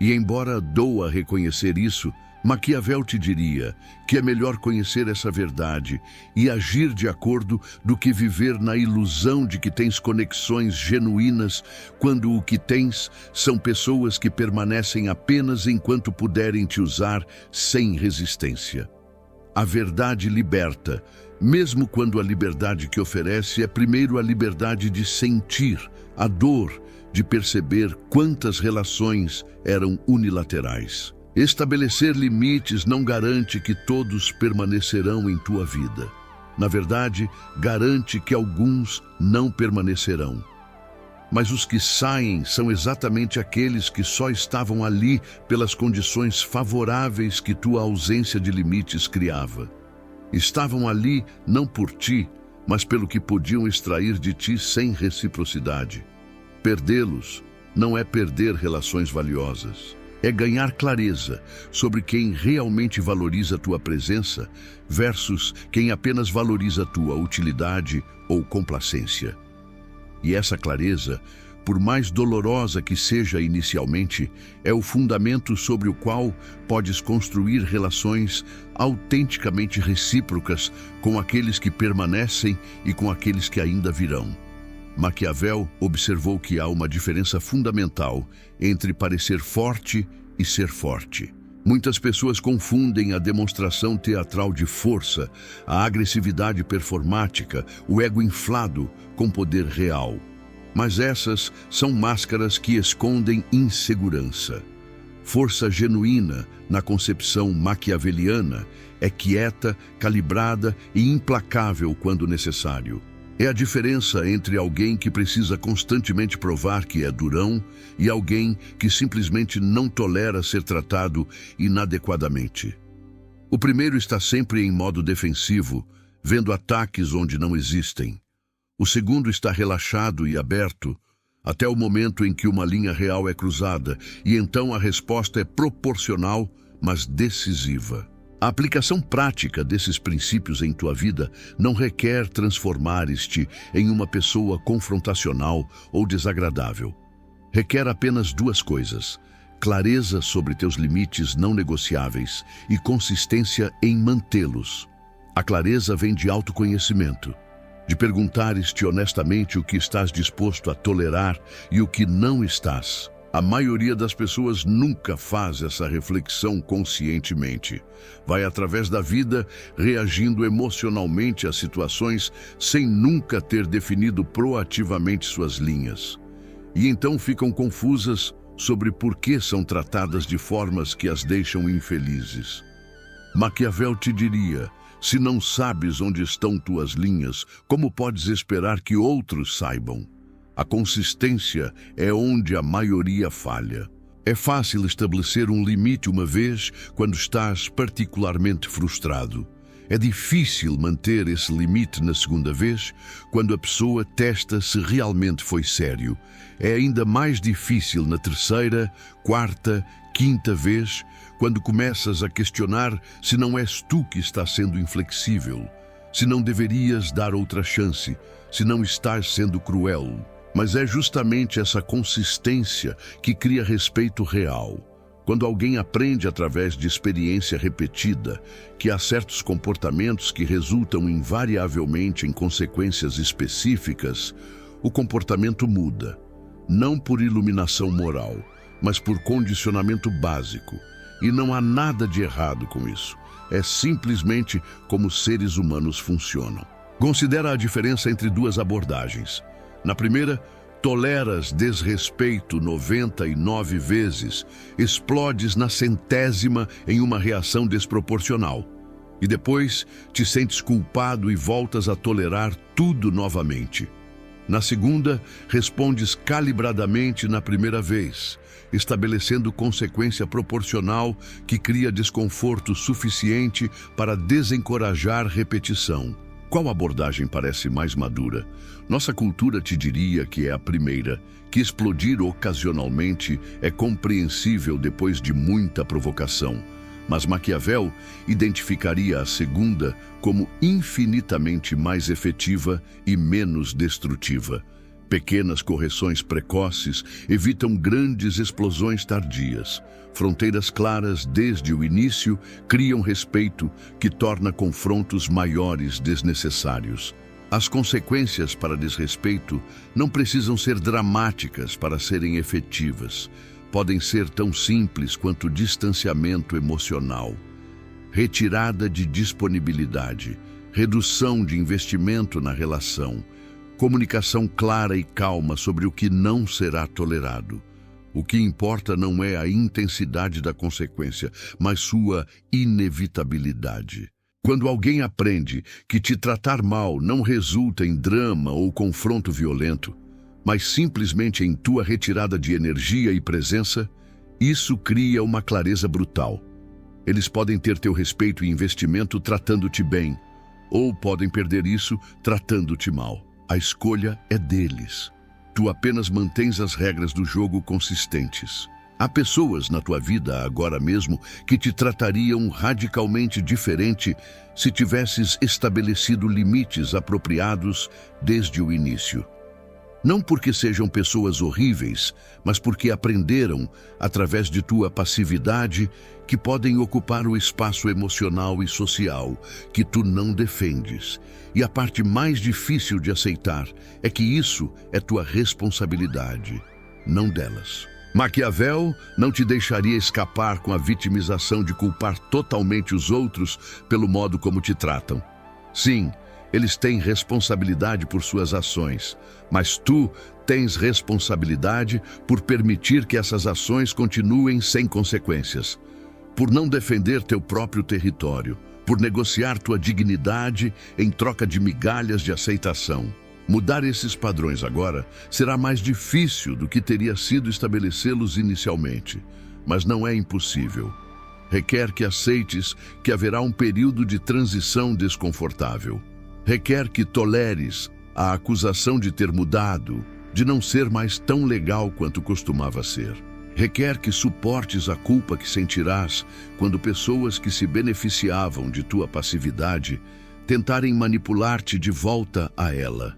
[SPEAKER 1] E embora doa reconhecer isso, Maquiavel te diria que é melhor conhecer essa verdade e agir de acordo do que viver na ilusão de que tens conexões genuínas, quando o que tens são pessoas que permanecem apenas enquanto puderem te usar sem resistência. A verdade liberta, mesmo quando a liberdade que oferece é primeiro a liberdade de sentir, a dor de perceber quantas relações eram unilaterais. Estabelecer limites não garante que todos permanecerão em tua vida. Na verdade, garante que alguns não permanecerão. Mas os que saem são exatamente aqueles que só estavam ali pelas condições favoráveis que tua ausência de limites criava. Estavam ali não por ti, mas pelo que podiam extrair de ti sem reciprocidade. Perdê-los não é perder relações valiosas. É ganhar clareza sobre quem realmente valoriza tua presença versus quem apenas valoriza tua utilidade ou complacência. E essa clareza, por mais dolorosa que seja inicialmente, é o fundamento sobre o qual podes construir relações autenticamente recíprocas com aqueles que permanecem e com aqueles que ainda virão. Maquiavel observou que há uma diferença fundamental entre parecer forte e ser forte. Muitas pessoas confundem a demonstração teatral de força, a agressividade performática, o ego inflado com poder real. Mas essas são máscaras que escondem insegurança. Força genuína, na concepção maquiaveliana, é quieta, calibrada e implacável quando necessário. É a diferença entre alguém que precisa constantemente provar que é durão e alguém que simplesmente não tolera ser tratado inadequadamente. O primeiro está sempre em modo defensivo, vendo ataques onde não existem. O segundo está relaxado e aberto, até o momento em que uma linha real é cruzada, e então a resposta é proporcional, mas decisiva. A aplicação prática desses princípios em tua vida não requer transformares-te em uma pessoa confrontacional ou desagradável. Requer apenas duas coisas: clareza sobre teus limites não negociáveis e consistência em mantê-los. A clareza vem de autoconhecimento, de perguntares-te honestamente o que estás disposto a tolerar e o que não estás. A maioria das pessoas nunca faz essa reflexão conscientemente. Vai através da vida reagindo emocionalmente a situações sem nunca ter definido proativamente suas linhas. E então ficam confusas sobre por que são tratadas de formas que as deixam infelizes. Maquiavel te diria: se não sabes onde estão tuas linhas, como podes esperar que outros saibam? A consistência é onde a maioria falha. É fácil estabelecer um limite uma vez quando estás particularmente frustrado. É difícil manter esse limite na segunda vez, quando a pessoa testa se realmente foi sério. É ainda mais difícil na terceira, quarta, quinta vez, quando começas a questionar se não és tu que está sendo inflexível, se não deverias dar outra chance, se não estás sendo cruel. Mas é justamente essa consistência que cria respeito real. Quando alguém aprende através de experiência repetida que há certos comportamentos que resultam invariavelmente em consequências específicas, o comportamento muda, não por iluminação moral, mas por condicionamento básico. E não há nada de errado com isso. É simplesmente como seres humanos funcionam. Considera a diferença entre duas abordagens. Na primeira, toleras desrespeito 99 vezes, explodes na centésima em uma reação desproporcional. E depois te sentes culpado e voltas a tolerar tudo novamente. Na segunda, respondes calibradamente na primeira vez, estabelecendo consequência proporcional que cria desconforto suficiente para desencorajar repetição. Qual abordagem parece mais madura? Nossa cultura te diria que é a primeira, que explodir ocasionalmente é compreensível depois de muita provocação. Mas Maquiavel identificaria a segunda como infinitamente mais efetiva e menos destrutiva. Pequenas correções precoces evitam grandes explosões tardias. Fronteiras claras desde o início criam respeito que torna confrontos maiores desnecessários. As consequências para desrespeito não precisam ser dramáticas para serem efetivas. Podem ser tão simples quanto distanciamento emocional, retirada de disponibilidade, redução de investimento na relação, comunicação clara e calma sobre o que não será tolerado. O que importa não é a intensidade da consequência, mas sua inevitabilidade. Quando alguém aprende que te tratar mal não resulta em drama ou confronto violento, mas simplesmente em tua retirada de energia e presença, isso cria uma clareza brutal. Eles podem ter teu respeito e investimento tratando-te bem, ou podem perder isso tratando-te mal. A escolha é deles. Tu apenas mantens as regras do jogo consistentes. Há pessoas na tua vida agora mesmo que te tratariam radicalmente diferente se tivesses estabelecido limites apropriados desde o início. Não porque sejam pessoas horríveis, mas porque aprenderam, através de tua passividade, que podem ocupar o espaço emocional e social que tu não defendes. E a parte mais difícil de aceitar é que isso é tua responsabilidade, não delas. Maquiavel não te deixaria escapar com a vitimização de culpar totalmente os outros pelo modo como te tratam. Sim, eles têm responsabilidade por suas ações, mas tu tens responsabilidade por permitir que essas ações continuem sem consequências, por não defender teu próprio território, por negociar tua dignidade em troca de migalhas de aceitação. Mudar esses padrões agora será mais difícil do que teria sido estabelecê-los inicialmente, mas não é impossível. Requer que aceites que haverá um período de transição desconfortável. Requer que toleres a acusação de ter mudado de não ser mais tão legal quanto costumava ser. Requer que suportes a culpa que sentirás quando pessoas que se beneficiavam de tua passividade tentarem manipular-te de volta a ela.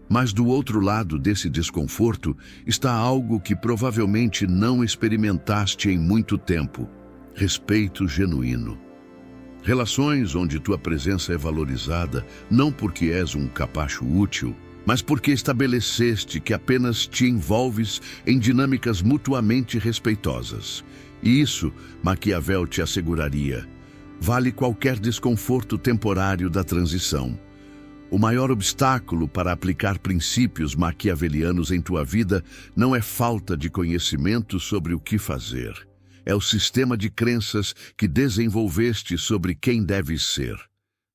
[SPEAKER 1] Mas do outro lado desse desconforto está algo que provavelmente não experimentaste em muito tempo: respeito genuíno. Relações onde tua presença é valorizada não porque és um capacho útil, mas porque estabeleceste que apenas te envolves em dinâmicas mutuamente respeitosas. E isso, Maquiavel te asseguraria, vale qualquer desconforto temporário da transição. O maior obstáculo para aplicar princípios maquiavelianos em tua vida não é falta de conhecimento sobre o que fazer. É o sistema de crenças que desenvolveste sobre quem deves ser.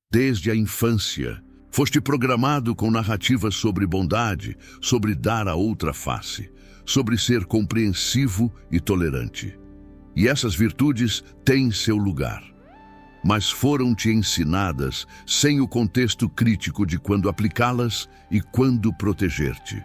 [SPEAKER 1] Desde a infância, foste programado com narrativas sobre bondade, sobre dar a outra face, sobre ser compreensivo e tolerante. E essas virtudes têm seu lugar, mas foram-te ensinadas sem o contexto crítico de quando aplicá-las e quando proteger-te.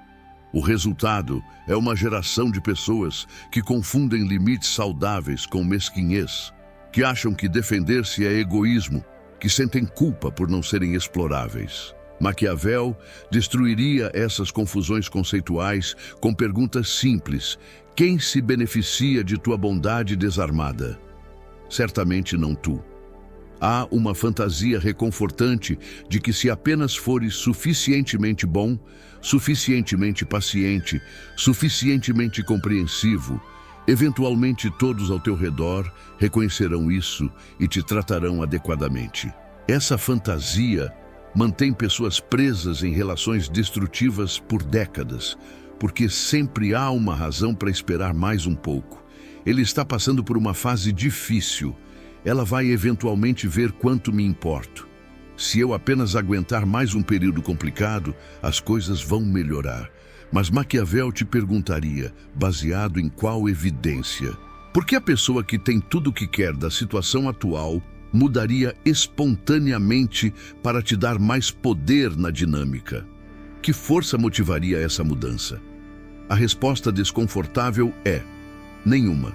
[SPEAKER 1] O resultado é uma geração de pessoas que confundem limites saudáveis com mesquinhez, que acham que defender-se é egoísmo, que sentem culpa por não serem exploráveis. Maquiavel destruiria essas confusões conceituais com perguntas simples: quem se beneficia de tua bondade desarmada? Certamente não tu. Há uma fantasia reconfortante de que se apenas fores suficientemente bom, suficientemente paciente, suficientemente compreensivo, eventualmente todos ao teu redor reconhecerão isso e te tratarão adequadamente. Essa fantasia mantém pessoas presas em relações destrutivas por décadas, porque sempre há uma razão para esperar mais um pouco. Ele está passando por uma fase difícil. Ela vai eventualmente ver quanto me importo. Se eu apenas aguentar mais um período complicado, as coisas vão melhorar. Mas Maquiavel te perguntaria, baseado em qual evidência? Por que a pessoa que tem tudo o que quer da situação atual mudaria espontaneamente para te dar mais poder na dinâmica? Que força motivaria essa mudança? A resposta desconfortável é: nenhuma.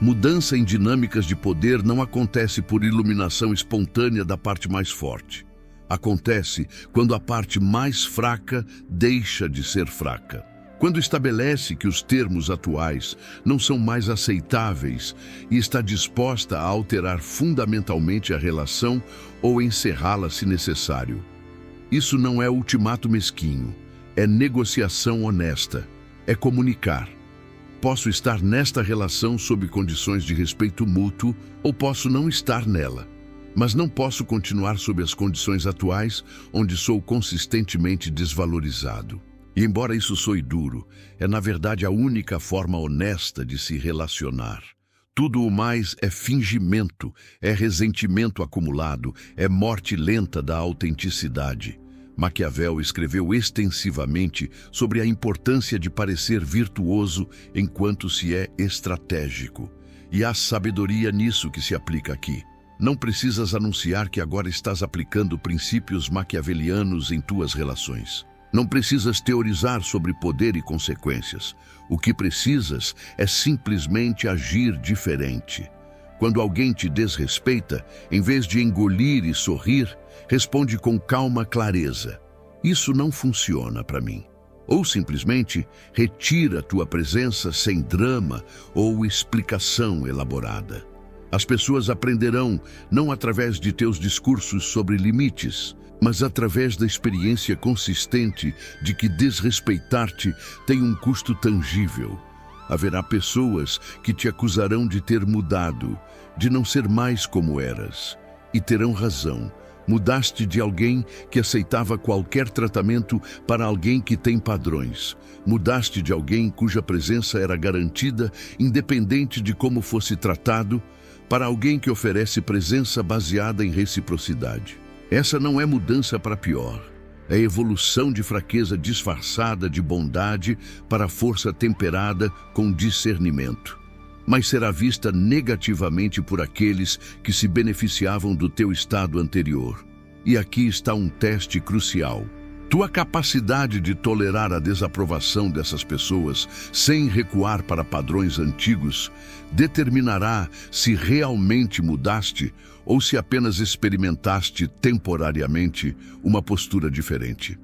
[SPEAKER 1] Mudança em dinâmicas de poder não acontece por iluminação espontânea da parte mais forte. Acontece quando a parte mais fraca deixa de ser fraca. Quando estabelece que os termos atuais não são mais aceitáveis e está disposta a alterar fundamentalmente a relação ou encerrá-la se necessário. Isso não é ultimato mesquinho, é negociação honesta, é comunicar. Posso estar nesta relação sob condições de respeito mútuo ou posso não estar nela, mas não posso continuar sob as condições atuais onde sou consistentemente desvalorizado. E embora isso soe duro, é na verdade a única forma honesta de se relacionar. Tudo o mais é fingimento, é ressentimento acumulado, é morte lenta da autenticidade. Maquiavel escreveu extensivamente sobre a importância de parecer virtuoso enquanto se é estratégico. E há sabedoria nisso que se aplica aqui. Não precisas anunciar que agora estás aplicando princípios maquiavelianos em tuas relações. Não precisas teorizar sobre poder e consequências. O que precisas é simplesmente agir diferente. Quando alguém te desrespeita, em vez de engolir e sorrir, responde com calma clareza: isso não funciona para mim. Ou simplesmente retira tua presença sem drama ou explicação elaborada. As pessoas aprenderão não através de teus discursos sobre limites, mas através da experiência consistente de que desrespeitar-te tem um custo tangível. Haverá pessoas que te acusarão de ter mudado, de não ser mais como eras. E terão razão. Mudaste de alguém que aceitava qualquer tratamento para alguém que tem padrões. Mudaste de alguém cuja presença era garantida, independente de como fosse tratado, para alguém que oferece presença baseada em reciprocidade. Essa não é mudança para pior. É evolução de fraqueza disfarçada de bondade para força temperada com discernimento. Mas será vista negativamente por aqueles que se beneficiavam do teu estado anterior. E aqui está um teste crucial. Tua capacidade de tolerar a desaprovação dessas pessoas sem recuar para padrões antigos determinará se realmente mudaste ou se apenas experimentaste temporariamente uma postura diferente.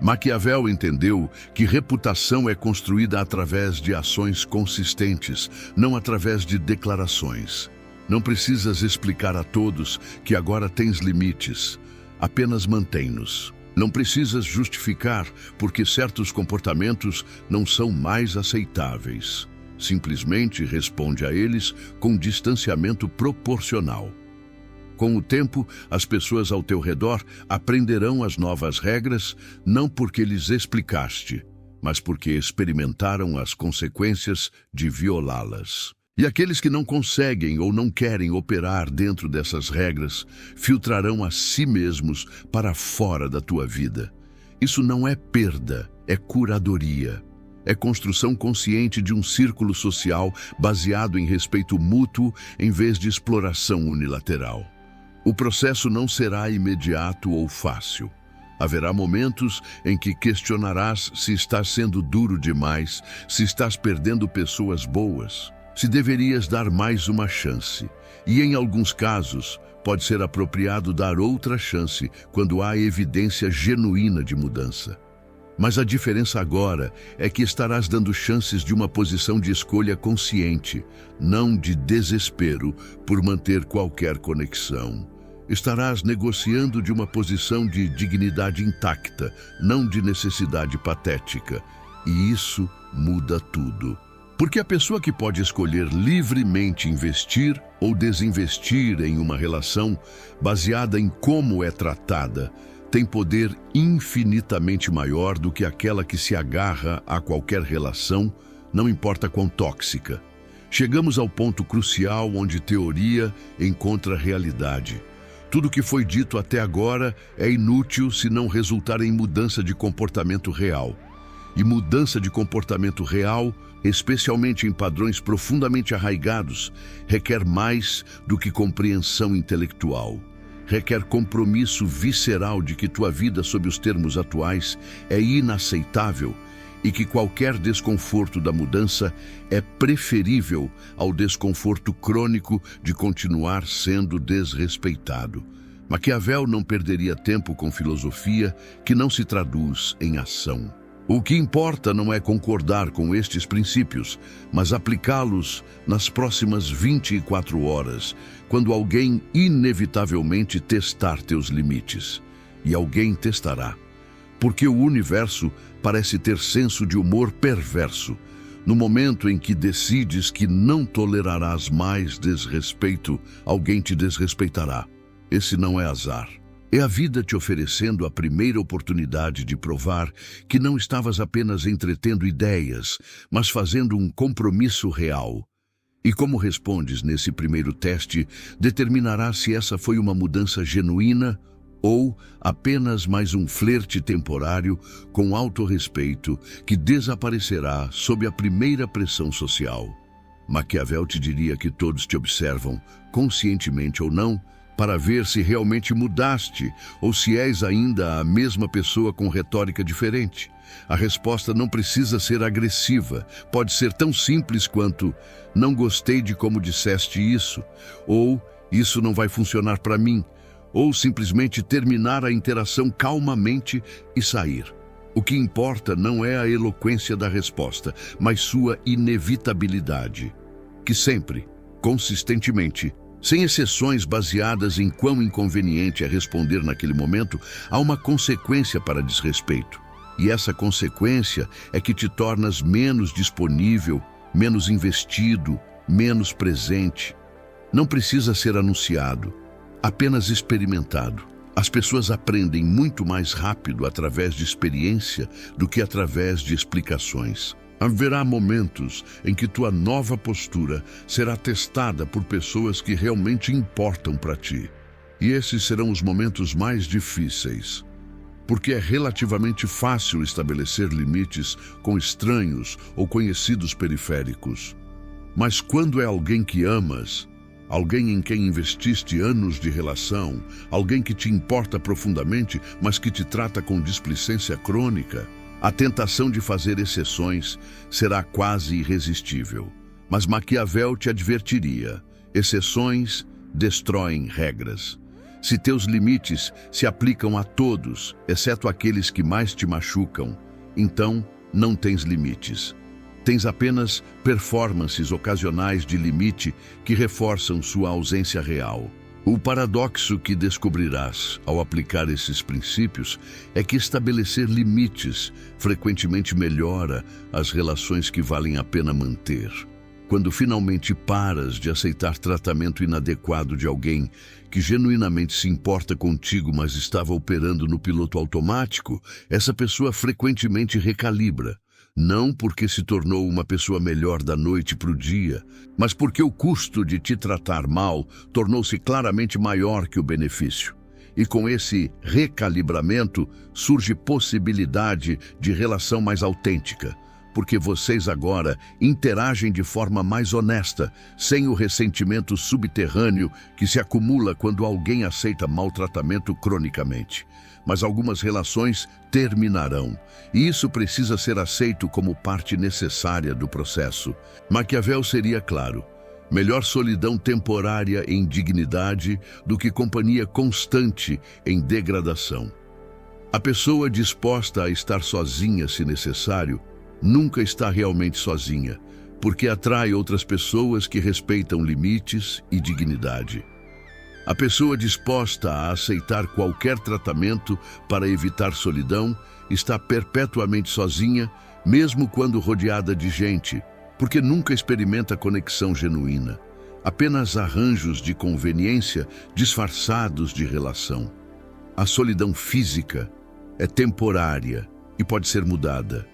[SPEAKER 1] Maquiavel entendeu que reputação é construída através de ações consistentes, não através de declarações. Não precisas explicar a todos que agora tens limites, apenas mantém-nos. Não precisas justificar porque certos comportamentos não são mais aceitáveis. Simplesmente responde a eles com distanciamento proporcional. Com o tempo, as pessoas ao teu redor aprenderão as novas regras, não porque lhes explicaste, mas porque experimentaram as consequências de violá-las. E aqueles que não conseguem ou não querem operar dentro dessas regras, filtrarão a si mesmos para fora da tua vida. Isso não é perda, é curadoria. É construção consciente de um círculo social baseado em respeito mútuo em vez de exploração unilateral. O processo não será imediato ou fácil. Haverá momentos em que questionarás se estás sendo duro demais, se estás perdendo pessoas boas, se deverias dar mais uma chance. E em alguns casos, pode ser apropriado dar outra chance quando há evidência genuína de mudança. Mas a diferença agora é que estarás dando chances de uma posição de escolha consciente, não de desespero por manter qualquer conexão. Estarás negociando de uma posição de dignidade intacta, não de necessidade patética. E isso muda tudo. Porque a pessoa que pode escolher livremente investir ou desinvestir em uma relação baseada em como é tratada, tem poder infinitamente maior do que aquela que se agarra a qualquer relação, não importa quão tóxica. Chegamos ao ponto crucial onde teoria encontra realidade. Tudo que foi dito até agora é inútil se não resultar em mudança de comportamento real. E mudança de comportamento real, especialmente em padrões profundamente arraigados, requer mais do que compreensão intelectual. Requer compromisso visceral de que tua vida sob os termos atuais é inaceitável e que qualquer desconforto da mudança é preferível ao desconforto crônico de continuar sendo desrespeitado. Maquiavel não perderia tempo com filosofia que não se traduz em ação. O que importa não é concordar com estes princípios, mas aplicá-los nas próximas 24 horas, quando alguém inevitavelmente testar teus limites. E alguém testará. Porque o universo parece ter senso de humor perverso. No momento em que decides que não tolerarás mais desrespeito, alguém te desrespeitará. Esse não é azar. É a vida te oferecendo a primeira oportunidade de provar que não estavas apenas entretendo ideias, mas fazendo um compromisso real. E como respondes nesse primeiro teste, determinará se essa foi uma mudança genuína ou apenas mais um flerte temporário com autorrespeito que desaparecerá sob a primeira pressão social. Maquiavel te diria que todos te observam, conscientemente ou não, para ver se realmente mudaste ou se és ainda a mesma pessoa com retórica diferente. A resposta não precisa ser agressiva, pode ser tão simples quanto "não gostei de como disseste isso", ou "isso não vai funcionar para mim", ou simplesmente terminar a interação calmamente e sair. O que importa não é a eloquência da resposta, mas sua inevitabilidade, que sempre, consistentemente, sem exceções baseadas em quão inconveniente é responder naquele momento, há uma consequência para desrespeito. E essa consequência é que te tornas menos disponível, menos investido, menos presente. Não precisa ser anunciado, apenas experimentado. As pessoas aprendem muito mais rápido através de experiência do que através de explicações. Haverá momentos em que tua nova postura será testada por pessoas que realmente importam para ti. E esses serão os momentos mais difíceis, porque é relativamente fácil estabelecer limites com estranhos ou conhecidos periféricos. Mas quando é alguém que amas, Alguém em quem investiste anos de relação, alguém que te importa profundamente, mas que te trata com displicência crônica. A tentação de fazer exceções será quase irresistível. Mas Maquiavel te advertiria: exceções destroem regras. Se teus limites se aplicam a todos, exceto aqueles que mais te machucam, então não tens limites. Tens apenas performances ocasionais de limite que reforçam sua ausência real. O paradoxo que descobrirás ao aplicar esses princípios é que estabelecer limites frequentemente melhora as relações que valem a pena manter. Quando finalmente paras de aceitar tratamento inadequado de alguém que genuinamente se importa contigo, mas estava operando no piloto automático, essa pessoa frequentemente recalibra. Não porque se tornou uma pessoa melhor da noite para o dia, mas porque o custo de te tratar mal tornou-se claramente maior que o benefício. E com esse recalibramento surge possibilidade de relação mais autêntica, porque vocês agora interagem de forma mais honesta, sem o ressentimento subterrâneo que se acumula quando alguém aceita maltratamento cronicamente. Mas algumas relações terminarão, e isso precisa ser aceito como parte necessária do processo. Maquiavel seria claro: melhor solidão temporária em dignidade do que companhia constante em degradação. A pessoa disposta a estar sozinha, se necessário, nunca está realmente sozinha, porque atrai outras pessoas que respeitam limites e dignidade. A pessoa disposta a aceitar qualquer tratamento para evitar solidão está perpetuamente sozinha, mesmo quando rodeada de gente, porque nunca experimenta conexão genuína, apenas arranjos de conveniência disfarçados de relação. A solidão física é temporária e pode ser mudada.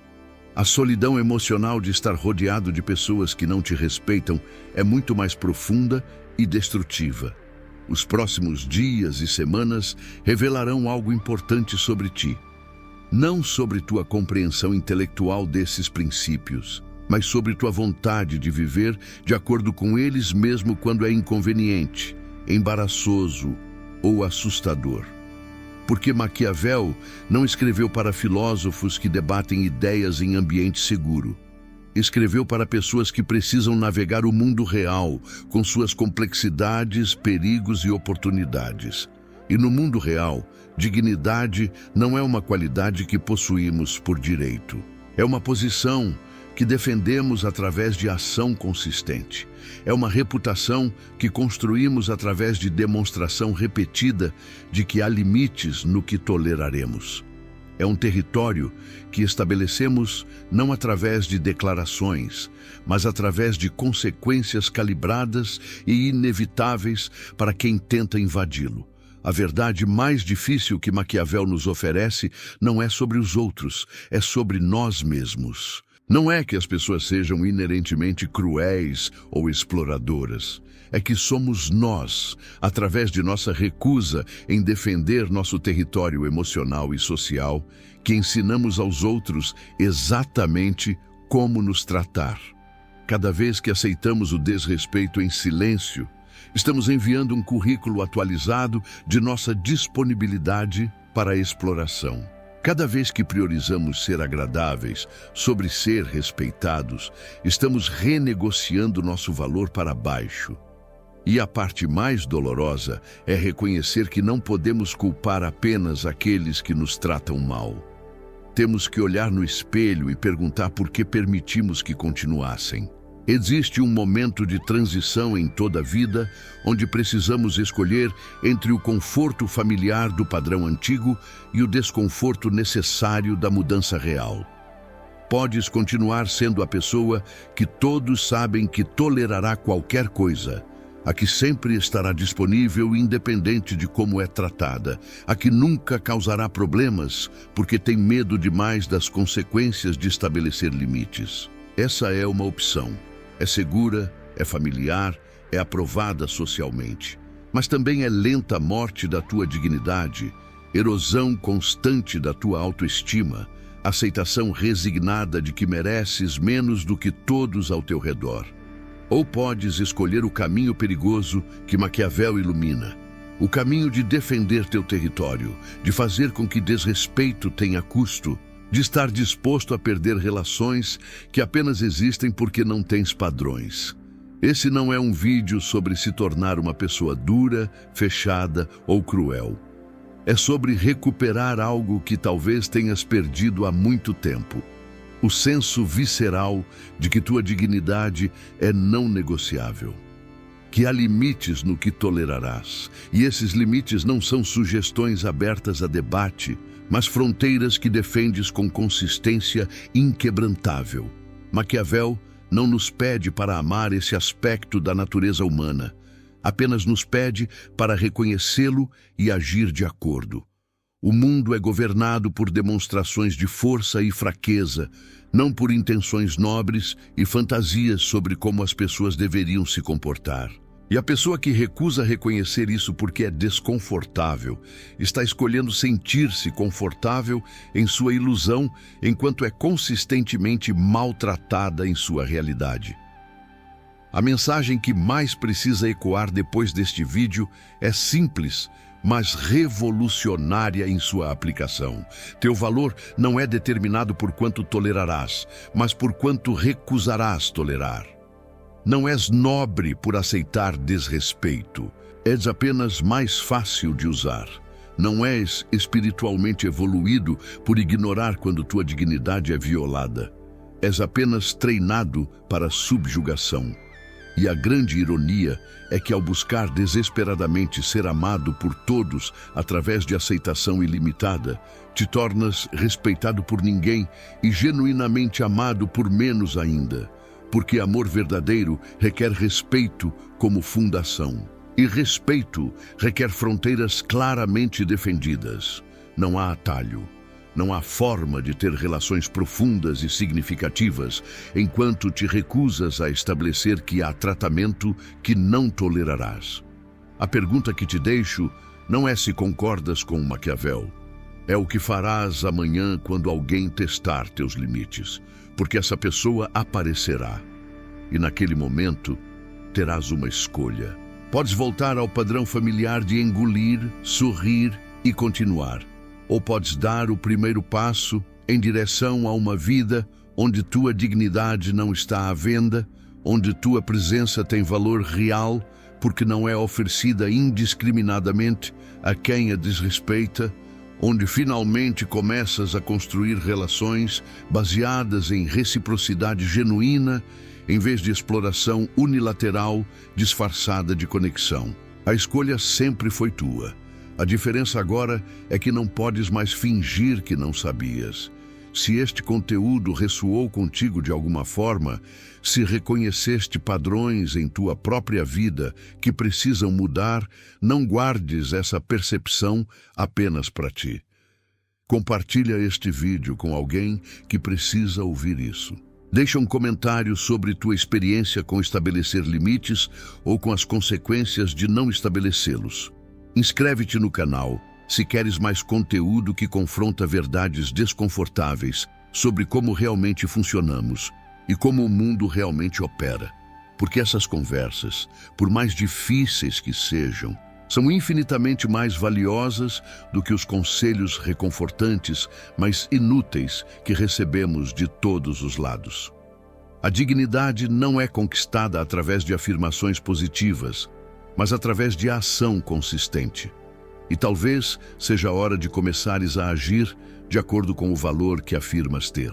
[SPEAKER 1] A solidão emocional de estar rodeado de pessoas que não te respeitam é muito mais profunda e destrutiva. Os próximos dias e semanas revelarão algo importante sobre ti. Não sobre tua compreensão intelectual desses princípios, mas sobre tua vontade de viver de acordo com eles mesmo quando é inconveniente, embaraçoso ou assustador. Porque Maquiavel não escreveu para filósofos que debatem ideias em ambiente seguro. Escreveu para pessoas que precisam navegar o mundo real, com suas complexidades, perigos e oportunidades. E no mundo real, dignidade não é uma qualidade que possuímos por direito. É uma posição que defendemos através de ação consistente. É uma reputação que construímos através de demonstração repetida de que há limites no que toleraremos. É um território que estabelecemos não através de declarações, mas através de consequências calibradas e inevitáveis para quem tenta invadi-lo. A verdade mais difícil que Maquiavel nos oferece não é sobre os outros, é sobre nós mesmos. Não é que as pessoas sejam inerentemente cruéis ou exploradoras. É que somos nós, através de nossa recusa em defender nosso território emocional e social, que ensinamos aos outros exatamente como nos tratar. Cada vez que aceitamos o desrespeito em silêncio, estamos enviando um currículo atualizado de nossa disponibilidade para a exploração. Cada vez que priorizamos ser agradáveis sobre ser respeitados, estamos renegociando nosso valor para baixo. E a parte mais dolorosa é reconhecer que não podemos culpar apenas aqueles que nos tratam mal. Temos que olhar no espelho e perguntar por que permitimos que continuassem. Existe um momento de transição em toda a vida, onde precisamos escolher entre o conforto familiar do padrão antigo e o desconforto necessário da mudança real. Podes continuar sendo a pessoa que todos sabem que tolerará qualquer coisa, a que sempre estará disponível independente de como é tratada, a que nunca causará problemas porque tem medo demais das consequências de estabelecer limites. Essa é uma opção. É segura, é familiar, é aprovada socialmente. Mas também é lenta a morte da tua dignidade, erosão constante da tua autoestima, aceitação resignada de que mereces menos do que todos ao teu redor. Ou podes escolher o caminho perigoso que Maquiavel ilumina. O caminho de defender teu território, de fazer com que desrespeito tenha custo, de estar disposto a perder relações que apenas existem porque não tens padrões. Esse não é um vídeo sobre se tornar uma pessoa dura, fechada ou cruel. É sobre recuperar algo que talvez tenhas perdido há muito tempo. O senso visceral de que tua dignidade é não negociável. Que há limites no que tolerarás, e esses limites não são sugestões abertas a debate, mas fronteiras que defendes com consistência inquebrantável. Maquiavel não nos pede para amar esse aspecto da natureza humana, apenas nos pede para reconhecê-lo e agir de acordo. O mundo é governado por demonstrações de força e fraqueza, não por intenções nobres e fantasias sobre como as pessoas deveriam se comportar. E a pessoa que recusa reconhecer isso porque é desconfortável, está escolhendo sentir-se confortável em sua ilusão, enquanto é consistentemente maltratada em sua realidade. A mensagem que mais precisa ecoar depois deste vídeo é simples, mas revolucionária em sua aplicação. Teu valor não é determinado por quanto tolerarás, mas por quanto recusarás tolerar. Não és nobre por aceitar desrespeito, és apenas mais fácil de usar. Não és espiritualmente evoluído por ignorar quando tua dignidade é violada. És apenas treinado para a subjugação. E a grande ironia é que, ao buscar desesperadamente ser amado por todos através de aceitação ilimitada, te tornas respeitado por ninguém e genuinamente amado por menos ainda, porque amor verdadeiro requer respeito como fundação. E respeito requer fronteiras claramente defendidas. Não há atalho. Não há forma de ter relações profundas e significativas enquanto te recusas a estabelecer que há tratamento que não tolerarás. A pergunta que te deixo não é se concordas com Maquiavel. É o que farás amanhã quando alguém testar teus limites, porque essa pessoa aparecerá. E naquele momento, terás uma escolha. Podes voltar ao padrão familiar de engolir, sorrir e continuar. Ou podes dar o primeiro passo em direção a uma vida onde tua dignidade não está à venda, onde tua presença tem valor real, porque não é oferecida indiscriminadamente a quem a desrespeita, onde finalmente começas a construir relações baseadas em reciprocidade genuína, em vez de exploração unilateral disfarçada de conexão. A escolha sempre foi tua. A diferença agora é que não podes mais fingir que não sabias. Se este conteúdo ressoou contigo de alguma forma, se reconheceste padrões em tua própria vida que precisam mudar, não guardes essa percepção apenas para ti. Compartilha este vídeo com alguém que precisa ouvir isso. Deixa um comentário sobre tua experiência com estabelecer limites ou com as consequências de não estabelecê-los. Inscreve-te no canal se queres mais conteúdo que confronta verdades desconfortáveis sobre como realmente funcionamos e como o mundo realmente opera. Porque essas conversas, por mais difíceis que sejam, são infinitamente mais valiosas do que os conselhos reconfortantes, mas inúteis que recebemos de todos os lados. A dignidade não é conquistada através de afirmações positivas, mas através de ação consistente. E talvez seja a hora de começares a agir de acordo com o valor que afirmas ter.